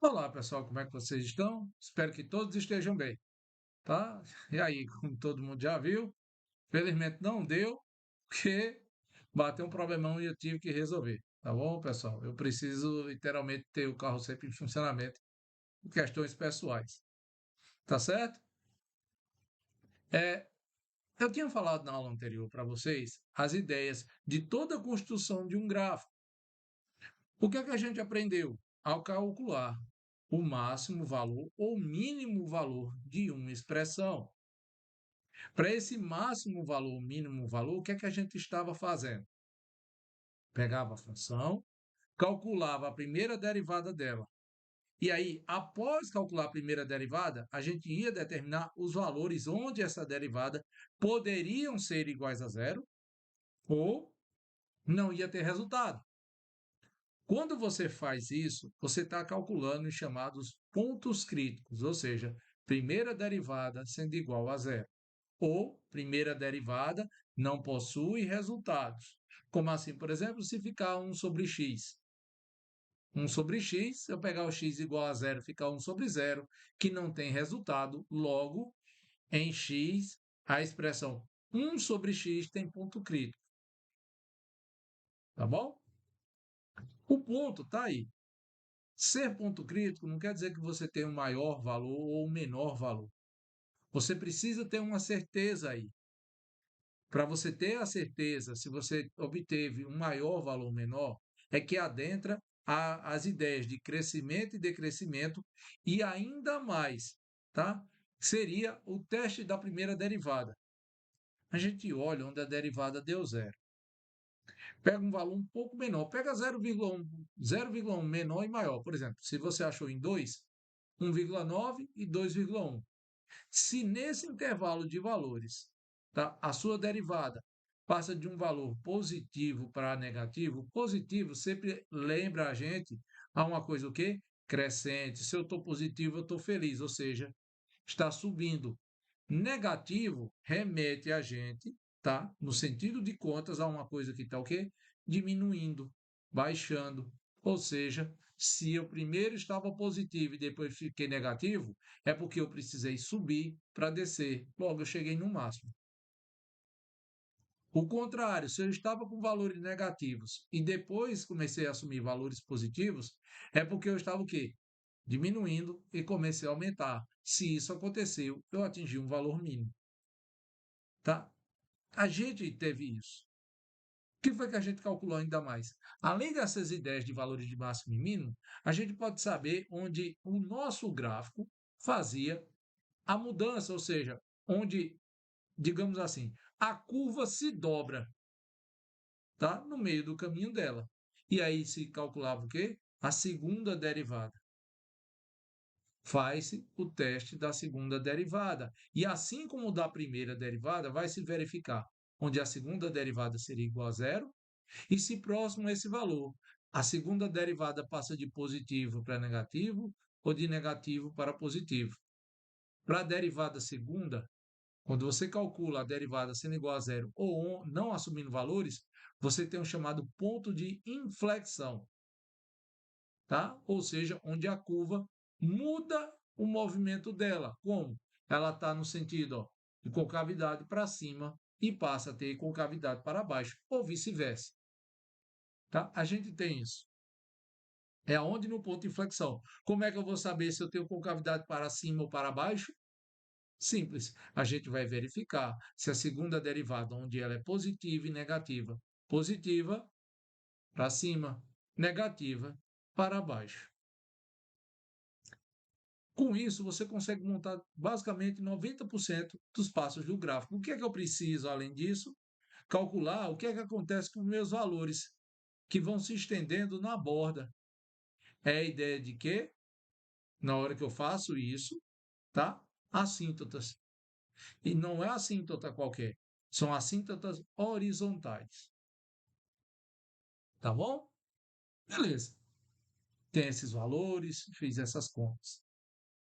Olá, pessoal, como é que vocês estão? Espero que todos estejam bem, tá? E aí, como todo mundo já viu, felizmente não deu, porque bateu um problemão e eu tive que resolver, tá bom, pessoal? Eu preciso literalmente ter o carro sempre em funcionamento por questões pessoais, tá certo? É, eu tinha falado na aula anterior para vocês as ideias de toda a construção de um gráfico. O que é que a gente aprendeu? Ao calcular o máximo valor ou mínimo valor de uma expressão. Para esse máximo valor, mínimo valor, o que é que a gente estava fazendo? Pegava a função, calculava a primeira derivada dela. E aí, após calcular a primeira derivada, a gente ia determinar os valores onde essa derivada poderiam ser iguais a zero ou não ia ter resultado. Quando você faz isso, você está calculando os chamados pontos críticos, ou seja, primeira derivada sendo igual a zero. Ou primeira derivada não possui resultados. Como assim? Por exemplo, se ficar 1 sobre x. 1 sobre x, se eu pegar o x igual a zero, ficar 1 sobre zero, que não tem resultado, logo, em x, a expressão 1 sobre x tem ponto crítico. Tá bom? O ponto está aí. Ser ponto crítico não quer dizer que você tem um maior valor ou um menor valor. Você precisa ter uma certeza aí. Para você ter a certeza se você obteve um maior valor ou menor, é que adentra as ideias de crescimento e decrescimento e ainda mais, tá? Seria o teste da primeira derivada. A gente olha onde a derivada deu zero. Pega um valor um pouco menor, pega 0,1 menor e maior. Por exemplo, se você achou em 2, 1,9 e 2,1. Se nesse intervalo de valores, tá, a sua derivada passa de um valor positivo para negativo, positivo sempre lembra a gente a uma coisa o quê? Crescente. Se eu estou positivo, eu estou feliz, ou seja, está subindo. Negativo remete a gente, tá? No sentido de contas, a uma coisa que está o quê? Diminuindo, baixando. Ou seja, se eu primeiro estava positivo e depois fiquei negativo, é porque eu precisei subir para descer. Logo, eu cheguei no máximo. O contrário, se eu estava com valores negativos e depois comecei a assumir valores positivos, é porque eu estava o quê? Diminuindo e comecei a aumentar. Se isso aconteceu, eu atingi um valor mínimo, tá? A gente teve isso. O que foi que a gente calculou ainda mais? Além dessas ideias de valores de máximo e mínimo, a gente pode saber onde o nosso gráfico fazia a mudança, ou seja, onde, digamos assim, a curva se dobra, tá? No meio do caminho dela. E aí se calculava o quê? A segunda derivada. Faz-se o teste da segunda derivada. E assim como da primeira derivada, vai se verificar onde a segunda derivada seria igual a zero e se próximo a esse valor. A segunda derivada passa de positivo para negativo ou de negativo para positivo. Para a derivada segunda, quando você calcula a derivada sendo igual a zero ou não assumindo valores, você tem um chamado ponto de inflexão, tá? Ou seja, onde a curva muda o movimento dela. Como? Ela está no sentido de concavidade para cima e passa a ter concavidade para baixo, ou vice-versa. Tá? A gente tem isso. É aonde no ponto de inflexão. Como é que eu vou saber se eu tenho concavidade para cima ou para baixo? Simples. A gente vai verificar se a segunda derivada, onde ela é positiva e negativa, positiva para cima, negativa para baixo. Com isso, você consegue montar basicamente 90% dos passos do gráfico. O que é que eu preciso, além disso? Calcular o que é que acontece com meus valores, que vão se estendendo na borda. É a ideia de que, na hora que eu faço isso, tá? Assíntotas. E não é assíntota qualquer, são assíntotas horizontais. Tá bom? Beleza. Tem esses valores, fiz essas contas.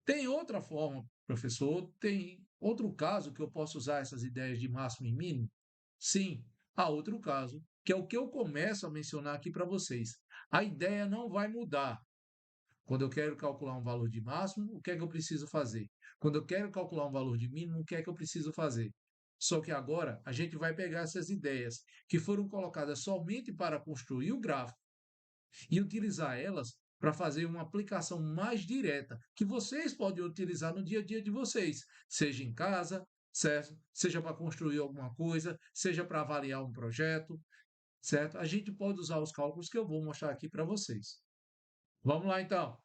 Tem outra forma, professor? Tem outro caso que eu posso usar essas ideias de máximo e mínimo? Sim, há outro caso, que é o que eu começo a mencionar aqui para vocês. A ideia não vai mudar. Quando eu quero calcular um valor de máximo, o que é que eu preciso fazer? Quando eu quero calcular um valor de mínimo, o que é que eu preciso fazer? Só que agora a gente vai pegar essas ideias que foram colocadas somente para construir o gráfico e utilizar elas para fazer uma aplicação mais direta, que vocês podem utilizar no dia a dia de vocês, seja em casa, certo? Seja para construir alguma coisa, seja para avaliar um projeto, certo? A gente pode usar os cálculos que eu vou mostrar aqui para vocês. Vamos lá então.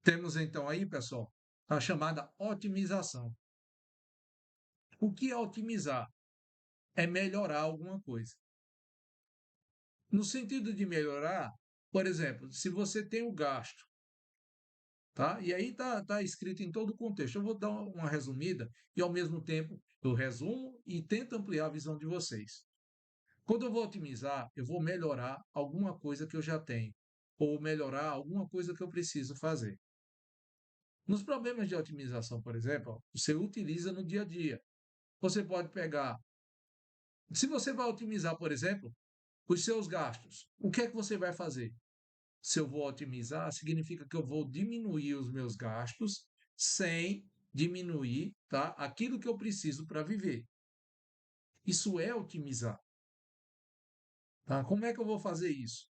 Temos então aí, pessoal, a chamada otimização. O que é otimizar? É melhorar alguma coisa. No sentido de melhorar, por exemplo, se você tem o gasto, tá? E aí tá escrito em todo o contexto. Eu vou dar uma resumida e ao mesmo tempo eu resumo e tento ampliar a visão de vocês. Quando eu vou otimizar, eu vou melhorar alguma coisa que eu já tenho ou melhorar alguma coisa que eu preciso fazer. Nos problemas de otimização, por exemplo, você utiliza no dia a dia. Você pode pegar, se você vai otimizar, por exemplo, os seus gastos, o que é que você vai fazer? Se eu vou otimizar, significa que eu vou diminuir os meus gastos sem diminuir, tá, aquilo que eu preciso para viver. Isso é otimizar, tá? Como é que eu vou fazer isso?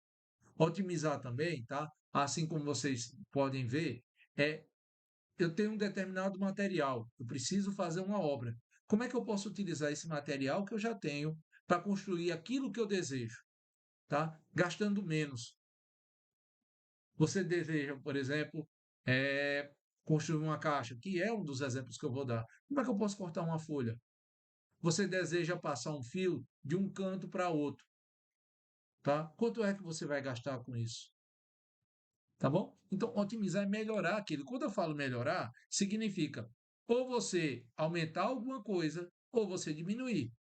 Otimizar também, tá? Assim como vocês podem ver, é eu tenho um determinado material, eu preciso fazer uma obra. Como é que eu posso utilizar esse material que eu já tenho para construir aquilo que eu desejo, tá? Gastando menos. Você deseja, por exemplo, construir uma caixa, que é um dos exemplos que eu vou dar. Como é que eu posso cortar uma folha? Você deseja passar um fio de um canto para outro, tá? Quanto é que você vai gastar com isso? Tá bom? Então, otimizar é melhorar aquilo. Quando eu falo melhorar, significa ou você aumentar alguma coisa ou você diminuir.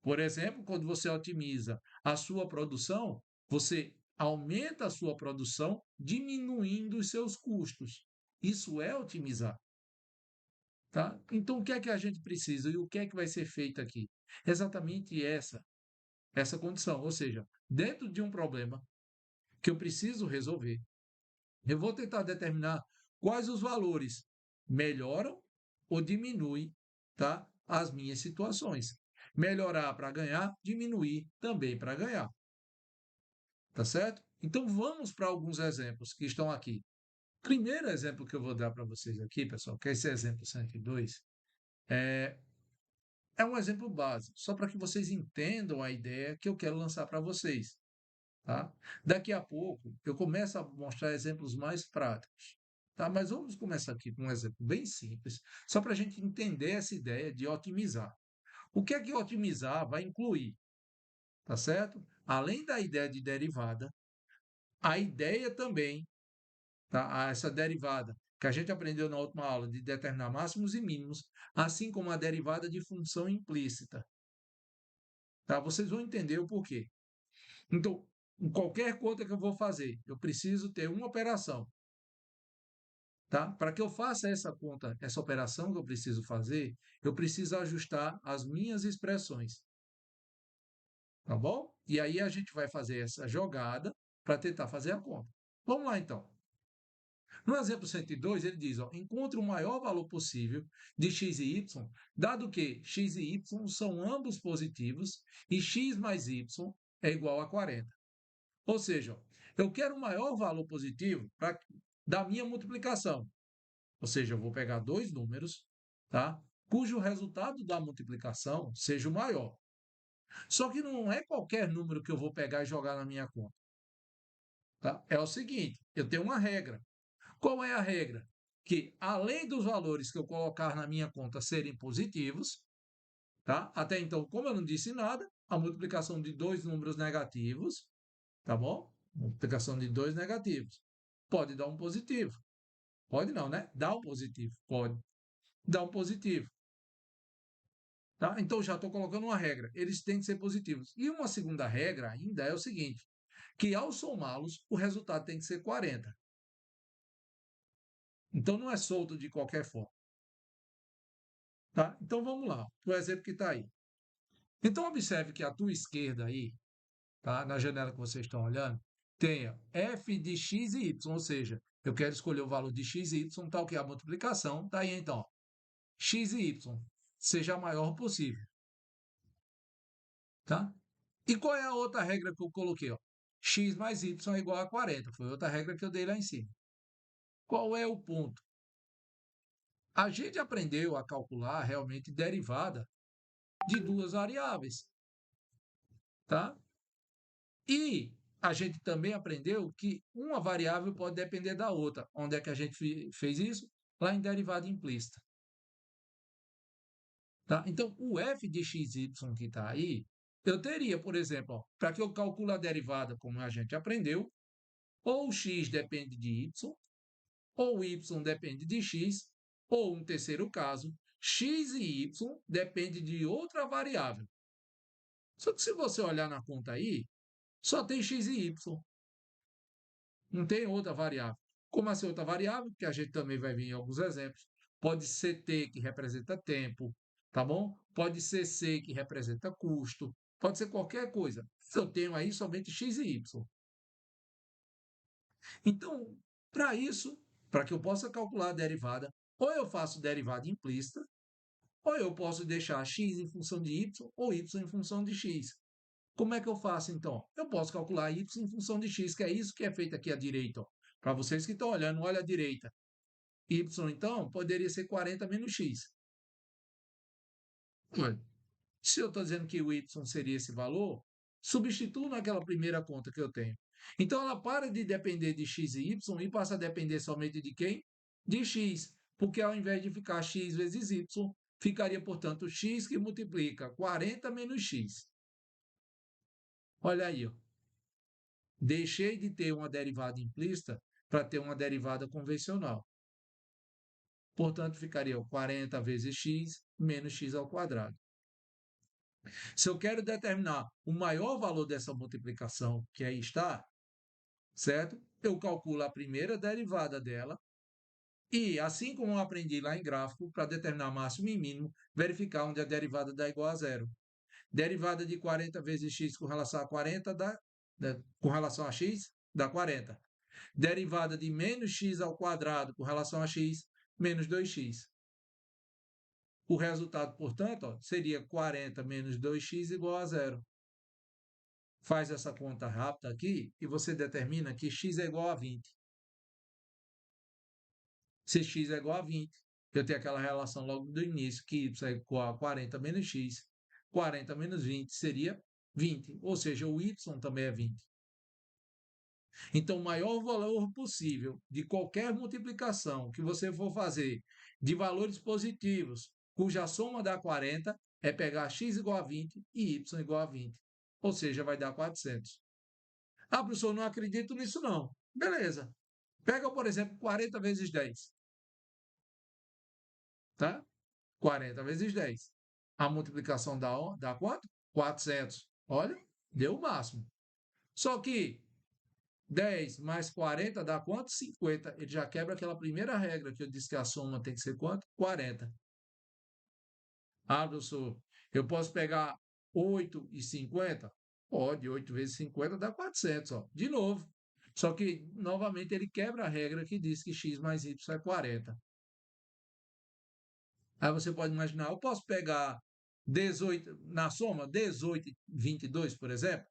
Por exemplo, quando você otimiza a sua produção, você aumenta a sua produção, diminuindo os seus custos. Isso é otimizar, tá? Então, o que é que a gente precisa e o que é que vai ser feito aqui? Exatamente essa condição, ou seja, dentro de um problema que eu preciso resolver, eu vou tentar determinar quais os valores melhoram ou diminuem, tá, as minhas situações. Melhorar para ganhar, diminuir também para ganhar. Tá certo? Então vamos para alguns exemplos que estão aqui. Primeiro exemplo que eu vou dar para vocês aqui, pessoal, que é esse exemplo 102, é, é um exemplo básico, só para que vocês entendam a ideia que eu quero lançar para vocês. Tá? Daqui a pouco eu começo a mostrar exemplos mais práticos. Tá? Mas vamos começar aqui com um exemplo bem simples, só para a gente entender essa ideia de otimizar. O que é que otimizar vai incluir? Tá certo? Além da ideia de derivada, a ideia também, tá? Essa derivada que a gente aprendeu na última aula de determinar máximos e mínimos, assim como a derivada de função implícita. Tá? Vocês vão entender o porquê. Então, em qualquer conta que eu vou fazer, eu preciso ter uma operação. Tá? Para que eu faça essa conta, essa operação que eu preciso fazer, eu preciso ajustar as minhas expressões. Tá bom? E aí a gente vai fazer essa jogada para tentar fazer a conta. Vamos lá então. No exemplo 102, ele diz: ó, encontre o maior valor possível de x e y, dado que x e y são ambos positivos e x mais y é igual a 40. Ou seja, eu quero o maior valor positivo da minha multiplicação. Ou seja, eu vou pegar dois números, tá? Cujo resultado da multiplicação seja o maior. Só que não é qualquer número que eu vou pegar e jogar na minha conta. Tá? É o seguinte, eu tenho uma regra. Qual é a regra? Que além dos valores que eu colocar na minha conta serem positivos, tá? Até então, como eu não disse nada, a multiplicação de dois números negativos, tá bom? Multiplicação de dois negativos. Pode dar um positivo. Pode não, né? Dá um positivo. Pode. Dá um positivo. Tá? Então, já estou colocando uma regra. Eles têm que ser positivos. E uma segunda regra ainda é o seguinte, que ao somá-los, o resultado tem que ser 40. Então, não é solto de qualquer forma. Tá? Então, vamos lá. O exemplo que está aí. Então, observe que a tua esquerda aí, tá? Na janela que vocês estão olhando, tenha f de x e y, ou seja, Eu quero escolher o valor de x e y, tal que é a multiplicação. Daí então, ó, x e y seja a maior possível, tá? E qual é a outra regra que eu coloquei? Ó? X mais y é igual a 40. Foi outra regra que eu dei lá em cima. Qual é o ponto? A gente aprendeu a calcular realmente derivada de duas variáveis, tá? E a gente também aprendeu que uma variável pode depender da outra. Onde é que a gente fez isso? Lá em derivada implícita. Tá? Então, o f de xy que está aí, eu teria, por exemplo, para que eu calcule a derivada, como a gente aprendeu, ou x depende de y, ou y depende de x, ou, um terceiro caso, x e y depende de outra variável. Só que se você olhar na conta aí, só tem x e y, não tem outra variável. Como assim outra variável? Que a gente também vai ver em alguns exemplos. Pode ser t, que representa tempo, tá bom? Pode ser c, que representa custo, pode ser qualquer coisa. Eu tenho aí somente x e y. Então, para isso, para que eu possa calcular a derivada, ou eu faço derivada implícita, ou eu posso deixar x em função de y ou y em função de x. Como é que eu faço, então? Eu posso calcular y em função de x, que é isso que é feito aqui à direita. Para vocês que estão olhando, olha à direita. Y, então, poderia ser 40 menos x. Se eu estou dizendo que o y seria esse valor, substituo naquela primeira conta que eu tenho. Então, ela para de depender de x e y e passa a depender somente de quem? De x. Porque ao invés de ficar x vezes y, ficaria, portanto, x que multiplica 40 menos x. Olha aí, ó. Deixei de ter uma derivada implícita para ter uma derivada convencional. Portanto, ficaria 40 vezes x menos x ao quadrado. Se eu quero determinar o maior valor dessa multiplicação, que aí está, certo? Eu calculo a primeira derivada dela e, assim como eu aprendi lá em gráfico, para determinar máximo e mínimo, verificar onde a derivada dá igual a zero. Derivada de 40 vezes x com relação a 40 com relação a x dá 40. Derivada de menos x ao quadrado com relação a x, menos 2x. O resultado, portanto, ó, seria 40 menos 2x igual a zero. Faz essa conta rápida aqui e você determina que x é igual a 20. Se x é igual a 20, eu tenho aquela relação logo do início, que y é igual a 40 menos x. 40 menos 20 seria 20, ou seja, o y também é 20. Então, o maior valor possível de qualquer multiplicação que você for fazer de valores positivos, cuja soma dá 40, é pegar x igual a 20 e y igual a 20. Ou seja, vai dar 400. Ah, professor, não acredito nisso não. Beleza. Pega, por exemplo, 40 vezes 10. Tá? 40 vezes 10. A multiplicação dá quanto? 400. Olha, deu o máximo. Só que 10 mais 40 dá quanto? 50. Ele já quebra aquela primeira regra que eu disse que a soma tem que ser quanto? 40. Ah, professor, eu posso pegar 8 e 50? Pode, 8 vezes 50 dá 400, ó. De novo. Só que, novamente, ele quebra a regra que diz que x mais y é 40. Aí você pode imaginar, eu posso pegar 18, na soma, 18 e 22, por exemplo?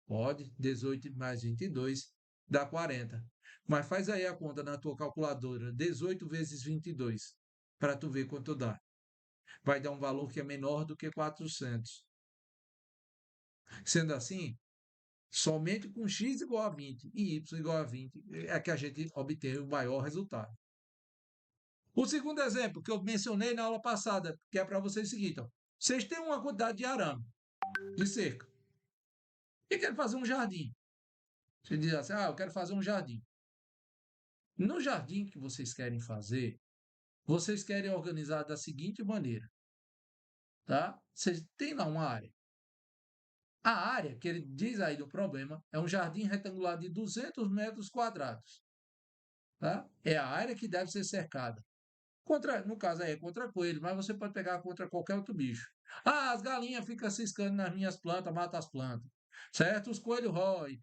Pode, 18 mais 22 dá 40. Mas faz aí a conta na tua calculadora, 18 vezes 22, para tu ver quanto dá. Vai dar um valor que é menor do que 400. Sendo assim, somente com x igual a 20 e y igual a 20 é que a gente obtém o maior resultado. O segundo exemplo que eu mencionei na aula passada, que é para vocês o seguinte: ó, vocês têm uma quantidade de arame, de cerca, e querem fazer um jardim. Você diz assim: eu quero fazer um jardim. No jardim que vocês querem fazer, vocês querem organizar da seguinte maneira, tá? Vocês têm lá uma área. A área que ele diz aí do problema é um jardim retangular de 200 metros quadrados, tá? É a área que deve ser cercada. No caso aí é contra coelho, mas você pode pegar contra qualquer outro bicho. Ah, as galinhas ficam ciscando nas minhas plantas, matam as plantas. Certo? Os coelhos roem.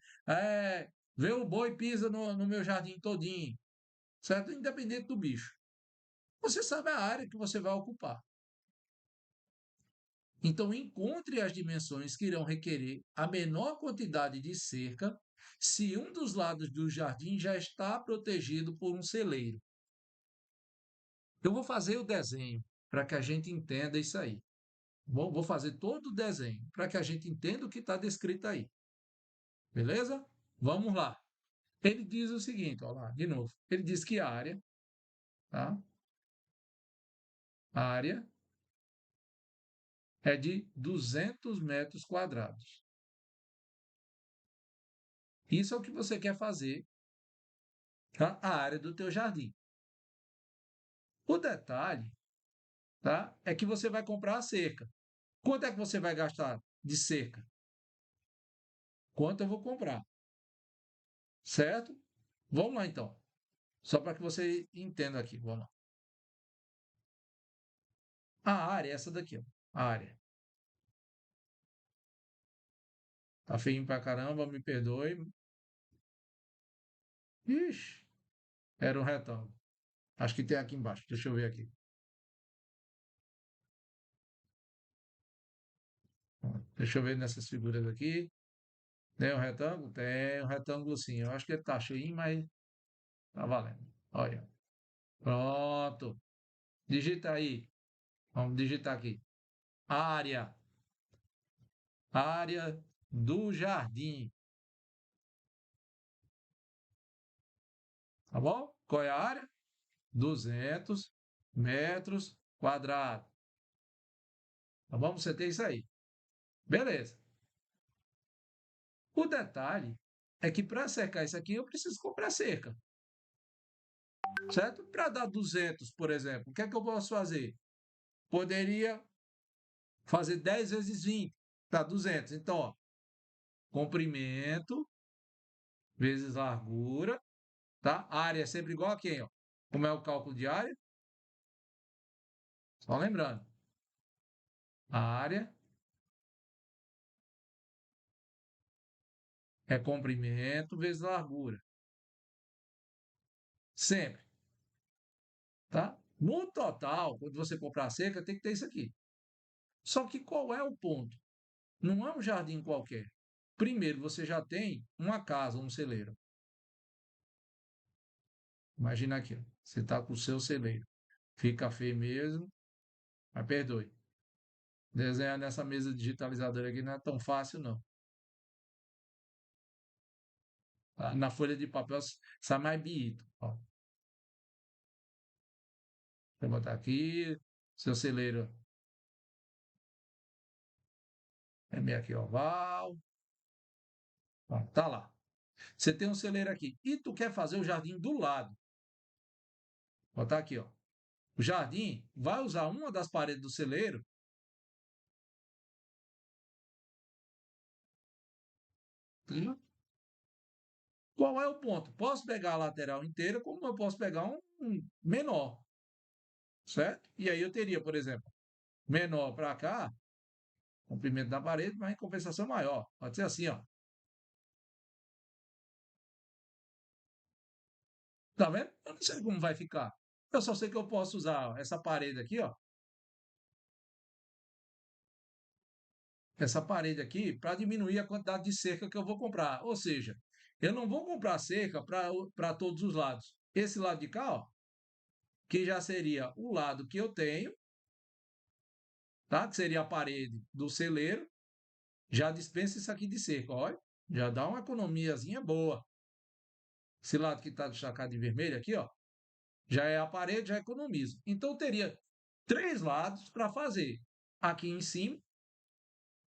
Vê o boi pisa no meu jardim todinho. certo? Independente do bicho. Você sabe a área que você vai ocupar. Então, encontre as dimensões que irão requerer a menor quantidade de cerca se um dos lados do jardim já está protegido por um celeiro. Eu vou fazer o desenho para que a gente entenda isso aí. Vou fazer todo o desenho para que a gente entenda o que está descrito aí. Beleza? Vamos lá. Ele diz o seguinte, olha lá, de novo. Ele diz que a área, tá? A área é de 200 metros quadrados. Isso é o que você quer fazer, tá? A área do teu jardim. O detalhe, tá? É que você vai comprar a cerca. Quanto é que você vai gastar de cerca? Quanto eu vou comprar? Certo? Vamos lá então. Só para que você entenda aqui. Vamos lá. A área é essa daqui, ó. A área. Tá feio pra caramba, me perdoe. Ixi, era um retângulo. Acho que tem aqui embaixo. Deixa eu ver aqui. Deixa eu ver nessas figuras aqui. Tem um retângulo? Tem um retângulo sim. Eu acho que ele tá cheio, mas tá valendo. Olha. Pronto. Digita aí. Vamos digitar aqui. Área. Área do jardim. Tá bom? Qual é a área? 200 metros quadrados. Tá bom? Você tem isso aí. Beleza. O detalhe é que para cercar isso aqui eu preciso comprar cerca. Certo? Para dar 200, por exemplo, o que é que eu posso fazer? Poderia fazer 10 vezes 20, dá 200. Então, ó, comprimento vezes largura, tá? A área é sempre igual a quem, ó? Como é o cálculo de área? Só lembrando, a área é comprimento vezes largura. Sempre, tá? No total, quando você comprar a cerca, tem que ter isso aqui. Só que qual é o ponto? Não é um jardim qualquer. Primeiro, você já tem uma casa, um celeiro. Imagina aqui, ó, você está com o seu celeiro. Fica feio mesmo, mas perdoe. Desenhar nessa mesa digitalizadora aqui não é tão fácil, não. Tá? Na folha de papel sai mais bonito. Ó. Vou botar aqui, seu celeiro é meio aqui oval. Ó, tá lá. Você tem um celeiro aqui. E tu quer fazer o jardim do lado. Vou botar aqui, ó. O jardim vai usar uma das paredes do celeiro. Tá? Qual é o ponto? Posso pegar a lateral inteira, como eu posso pegar um menor, certo? E aí eu teria, por exemplo, menor para cá, comprimento da parede, mas em compensação maior. Pode ser assim, ó. Tá vendo? Eu não sei como vai ficar. Eu só sei que eu posso usar essa parede aqui, ó. Essa parede aqui para diminuir a quantidade de cerca que eu vou comprar. Ou seja, eu não vou comprar cerca para todos os lados. Esse lado de cá, ó, que já seria o lado que eu tenho, tá? Que seria a parede do celeiro, já dispensa isso aqui de cerca, olha. Já dá uma economiazinha boa. Esse lado que está destacado de vermelho aqui, ó, já é a parede, já economiza. Então, teria 3 lados para fazer. Aqui em cima,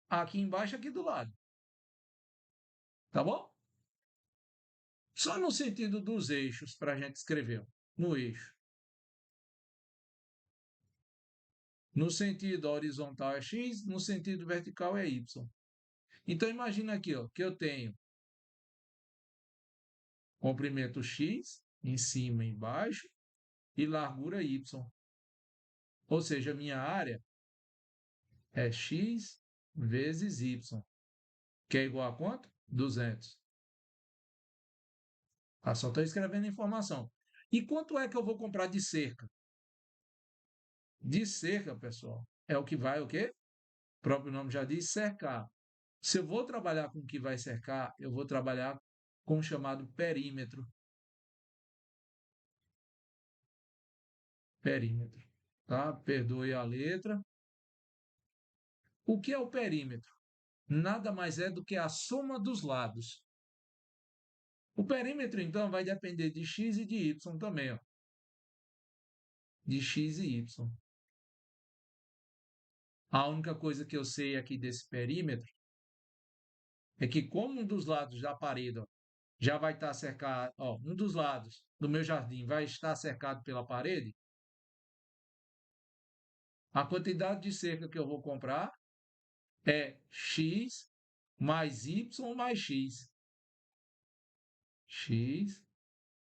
aqui embaixo, aqui do lado. Tá bom? Só no sentido dos eixos, para a gente escrever. No eixo. No sentido horizontal é x, no sentido vertical é y. Então, imagina aqui, ó, que eu tenho comprimento x, em cima e embaixo, e largura y. Ou seja, minha área é x vezes y, que é igual a quanto? 200. Tá? Só estou escrevendo informação. E quanto é que eu vou comprar de cerca? De cerca, pessoal, é o que vai o quê? O próprio nome já diz cercar. Se eu vou trabalhar com o que vai cercar, eu vou trabalhar com o chamado perímetro. Perímetro, tá? Perdoe a letra. O que é o perímetro? Nada mais é do que a soma dos lados. O perímetro, então, vai depender de x e de y também, ó. De x e y. A única coisa que eu sei aqui desse perímetro é que, como um dos lados da parede ó, já vai estar cercado, ó, um dos lados do meu jardim vai estar cercado pela parede, a quantidade de cerca que eu vou comprar é x mais y mais x. X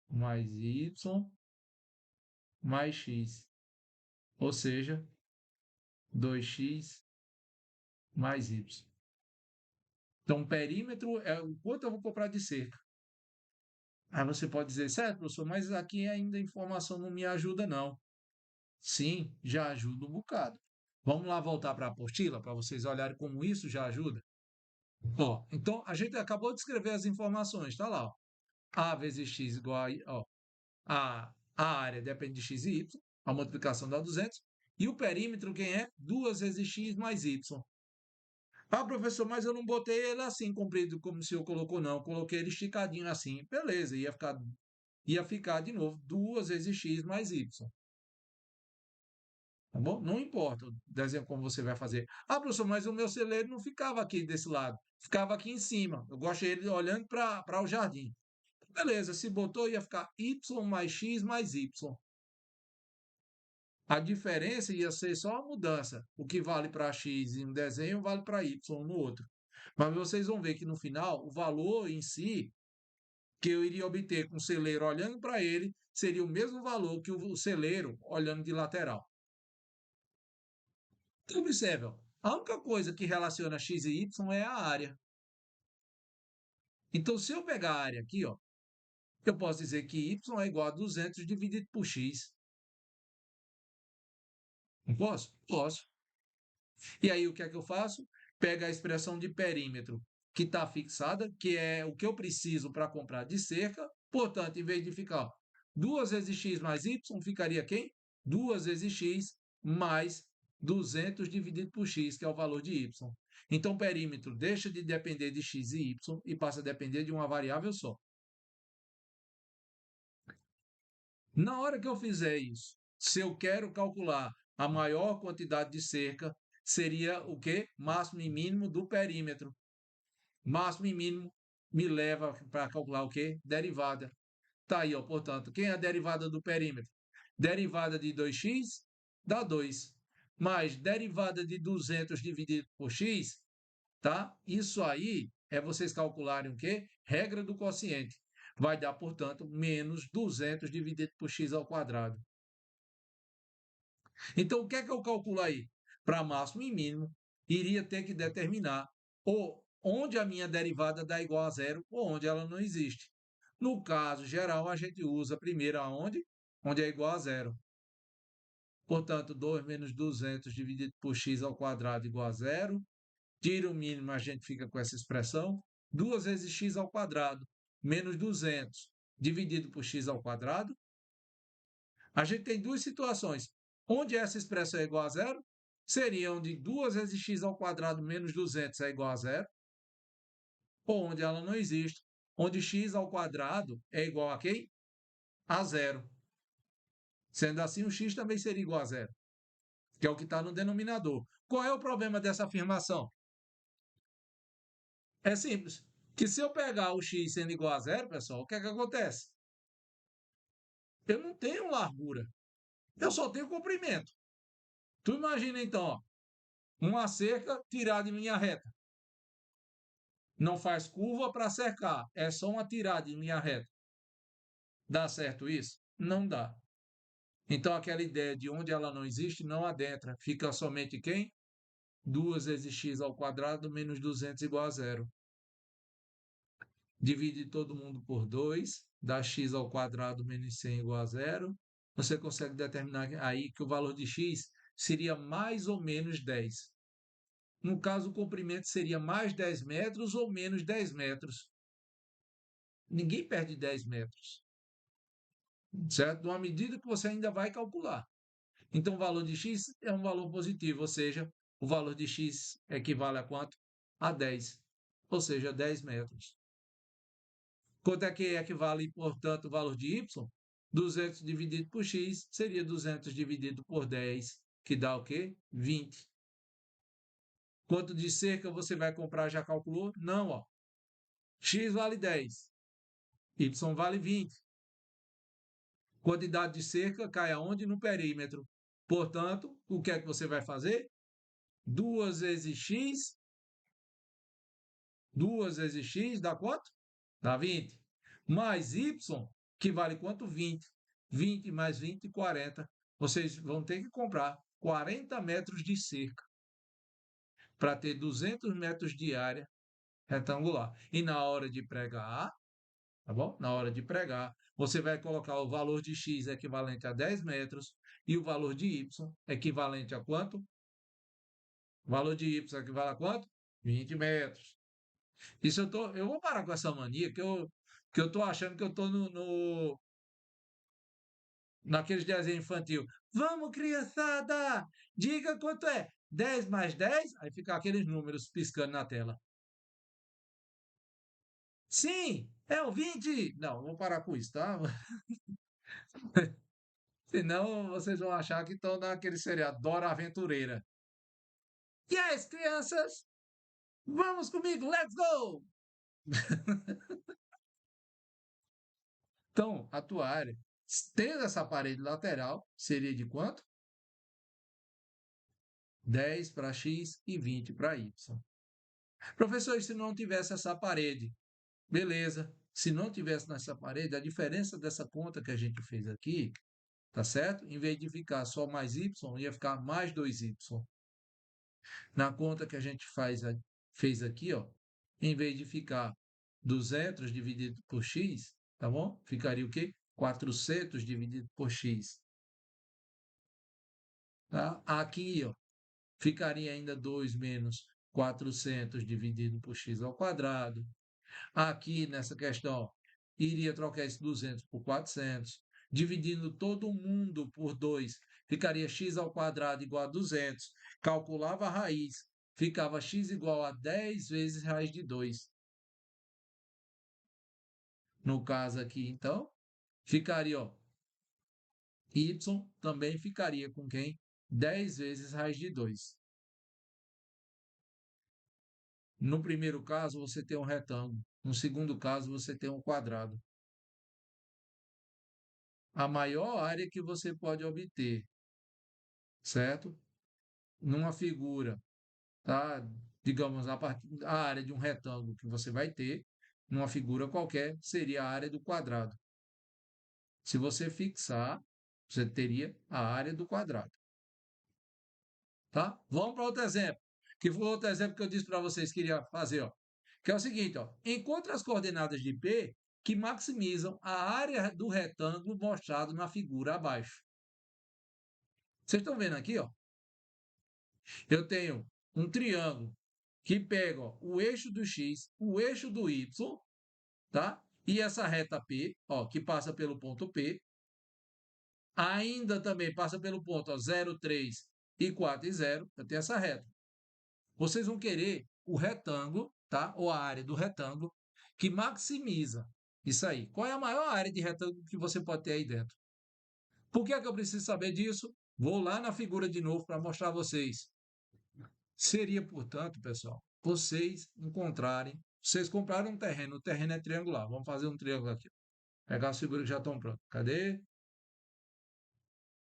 mais y mais x. Ou seja, 2x mais y. Então, perímetro é o quanto eu vou comprar de cerca. Aí você pode dizer, certo, professor, mas aqui ainda a informação não me ajuda, não. Sim, já ajuda um bocado. Vamos lá voltar para a apostila para vocês olharem como isso já ajuda. Ó, então, a gente acabou de escrever as informações, tá lá. Ó. A vezes x igual a, ó, a área depende de x e y, a multiplicação dá 200. E o perímetro, quem é? 2 vezes x mais y. Ah, professor, mas eu não botei ele assim, comprido, como o senhor colocou, não. Eu coloquei ele esticadinho assim. Beleza, ia ficar de novo 2 vezes x mais y. Tá bom? Não importa o desenho como você vai fazer. Ah, professor, mas o meu celeiro não ficava aqui desse lado. Ficava aqui em cima. Eu gosto dele olhando para o jardim. Beleza, se botou, ia ficar y mais x mais y. A diferença ia ser só a mudança. O que vale para x em um desenho vale para y no outro. Mas vocês vão ver que no final, o valor em si, que eu iria obter com o celeiro olhando para ele, seria o mesmo valor que o celeiro olhando de lateral. Então, observe, ó, a única coisa que relaciona x e y é a área. Então, se eu pegar a área aqui, ó, eu posso dizer que y é igual a 200 dividido por x. Não posso? Posso. E aí, o que é que eu faço? Pego a expressão de perímetro que está fixada, que é o que eu preciso para comprar de cerca. Portanto, em vez de ficar 2 vezes x mais y, ficaria quem? 2 vezes x mais 200 dividido por x, que é o valor de y. Então, o perímetro deixa de depender de x e y e passa a depender de uma variável só. Na hora que eu fizer isso, se eu quero calcular a maior quantidade de cerca, seria o quê? Máximo e mínimo do perímetro. Máximo e mínimo me leva para calcular o quê? Derivada. Tá aí, ó, portanto, quem é a derivada do perímetro? Derivada de 2x dá 2. Mais derivada de 200 dividido por x, tá? Isso aí é vocês calcularem o quê? Regra do quociente. Vai dar, portanto, menos 200 dividido por x ao quadrado. Então, o que é que eu calculo aí? Para máximo e mínimo, iria ter que determinar ou onde a minha derivada dá igual a zero ou onde ela não existe. No caso geral, a gente usa primeiro aonde? Onde é igual a zero. Portanto, 2 menos 200 dividido por x ao quadrado igual a zero. Tira o mínimo, a gente fica com essa expressão. 2 vezes x ao quadrado menos 200 dividido por x ao quadrado. A gente tem duas situações. Onde essa expressão é igual a zero, seria onde 2 vezes x ao quadrado menos 200 é igual a zero, ou onde ela não existe, onde x ao quadrado é igual a quem? A zero. Sendo assim, o x também seria igual a zero, que é o que está no denominador. Qual é o problema dessa afirmação? É simples. Que se eu pegar o x sendo igual a zero, pessoal, o que é que acontece? Eu não tenho largura. Eu só tenho comprimento. Tu imagina então, ó, uma cerca tirada em linha reta. Não faz curva para cercar, é só uma tirada em linha reta. Dá certo isso? Não dá. Então, aquela ideia de onde ela não existe não adentra. Fica somente quem? 2 vezes x ao quadrado menos 200 igual a zero. divide todo mundo por 2, dá x ao quadrado menos 100 igual a zero. Você consegue determinar aí que o valor de x seria mais ou menos 10. No caso, o comprimento seria mais 10 metros ou menos 10 metros. Ninguém perde 10 metros, certo? Uma medida que você ainda vai calcular. Então, o valor de x é um valor positivo, ou seja, o valor de x equivale a quanto? A 10, ou seja, 10 metros. Quanto é que equivale, portanto, o valor de y? 200 dividido por x seria 200 dividido por 10, que dá o quê? 20. Quanto de cerca você vai comprar, já calculou? Não, ó. X vale 10, y vale 20. Quantidade de cerca cai aonde? No perímetro. Portanto, o que é que você vai fazer? 2 vezes x, 2 vezes x dá quanto? Dá 20. Mais y, que vale quanto? 20. 20 mais 20, 40. Vocês vão ter que comprar 40 metros de cerca para ter 200 metros de área retangular. E na hora de pregar, tá bom? Na hora de pregar, você vai colocar o valor de x equivalente a 10 metros e o valor de y equivalente a quanto? O valor de y equivale a quanto? 20 metros. Isso eu vou parar com essa mania que eu tô achando que eu tô naqueles desenhos infantil. Vamos, criançada! Diga quanto é. 10 mais 10? Aí fica aqueles números piscando na tela. Sim, é o 20. Não, vou parar com isso, tá? Senão vocês vão achar que estão naquele seriado Dora Aventureira. Yes, crianças! Vamos comigo, let's go! Então, a tua área, tendo essa parede lateral, seria de quanto? 10 para x e 20 para y. Professor, e se não tivesse essa parede? Beleza. Se não tivesse nessa parede, a diferença dessa conta que a gente fez aqui, tá certo? Em vez de ficar só mais y, ia ficar mais 2y. Na conta que a gente fez aqui, ó, em vez de ficar 200 dividido por x, tá bom? Ficaria o quê? 400 dividido por x. Tá? Aqui, ó, ficaria ainda 2 menos 400 dividido por x ao quadrado. Aqui nessa questão, iria trocar esse 200 por 400. Dividindo todo mundo por 2, ficaria x ao quadrado igual a 200. Calculava a raiz, ficava x igual a 10 vezes raiz de 2. No caso aqui, então, ficaria, ó, y também ficaria com quem? 10 vezes raiz de 2. No primeiro caso, você tem um retângulo. No segundo caso, você tem um quadrado. A maior área que você pode obter, certo? Numa figura, tá? Digamos, a área de um retângulo que você vai ter, numa figura qualquer, seria a área do quadrado. Se você fixar, você teria a área do quadrado. Tá? Vamos para outro exemplo. Que foi outro exemplo que eu disse para vocês que iria fazer, ó. Que é o seguinte, ó. Encontre as coordenadas de P que maximizam a área do retângulo mostrado na figura abaixo. Vocês estão vendo aqui, ó? Eu tenho um triângulo que pega, ó, o eixo do x, o eixo do y, tá? E essa reta P, ó, que passa pelo ponto P, ainda também passa pelo ponto, ó, 0, 3 e 4 e 0. Eu tenho essa reta. Vocês vão querer o retângulo, tá? Ou a área do retângulo que maximiza isso aí. Qual é a maior área de retângulo que você pode ter aí dentro? Por que é que eu preciso saber disso? Vou lá na figura de novo para mostrar a vocês. Seria, portanto, pessoal, vocês compraram um terreno, o terreno é triangular. Vamos fazer um triângulo aqui. Pegar as figuras que já estão prontas. Cadê?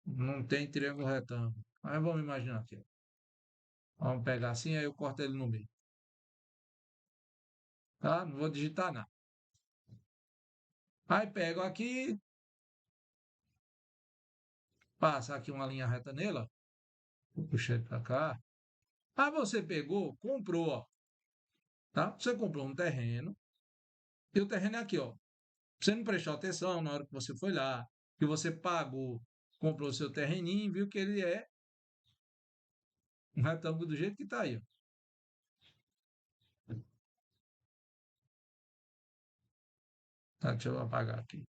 Não tem triângulo retângulo. Mas vamos imaginar aqui. Vamos pegar assim, aí eu corto ele no meio. Tá? Não vou digitar nada. Aí pego aqui, passa aqui uma linha reta nela. Vou puxar ele para cá. Aí você pegou, comprou, ó, tá? Você comprou um terreno, E o terreno é aqui, ó. Você não prestou atenção na hora que você foi lá, que você pagou, comprou o seu terreninho, viu que ele é um retângulo do jeito que está aí, ó. Tá, deixa eu apagar aqui.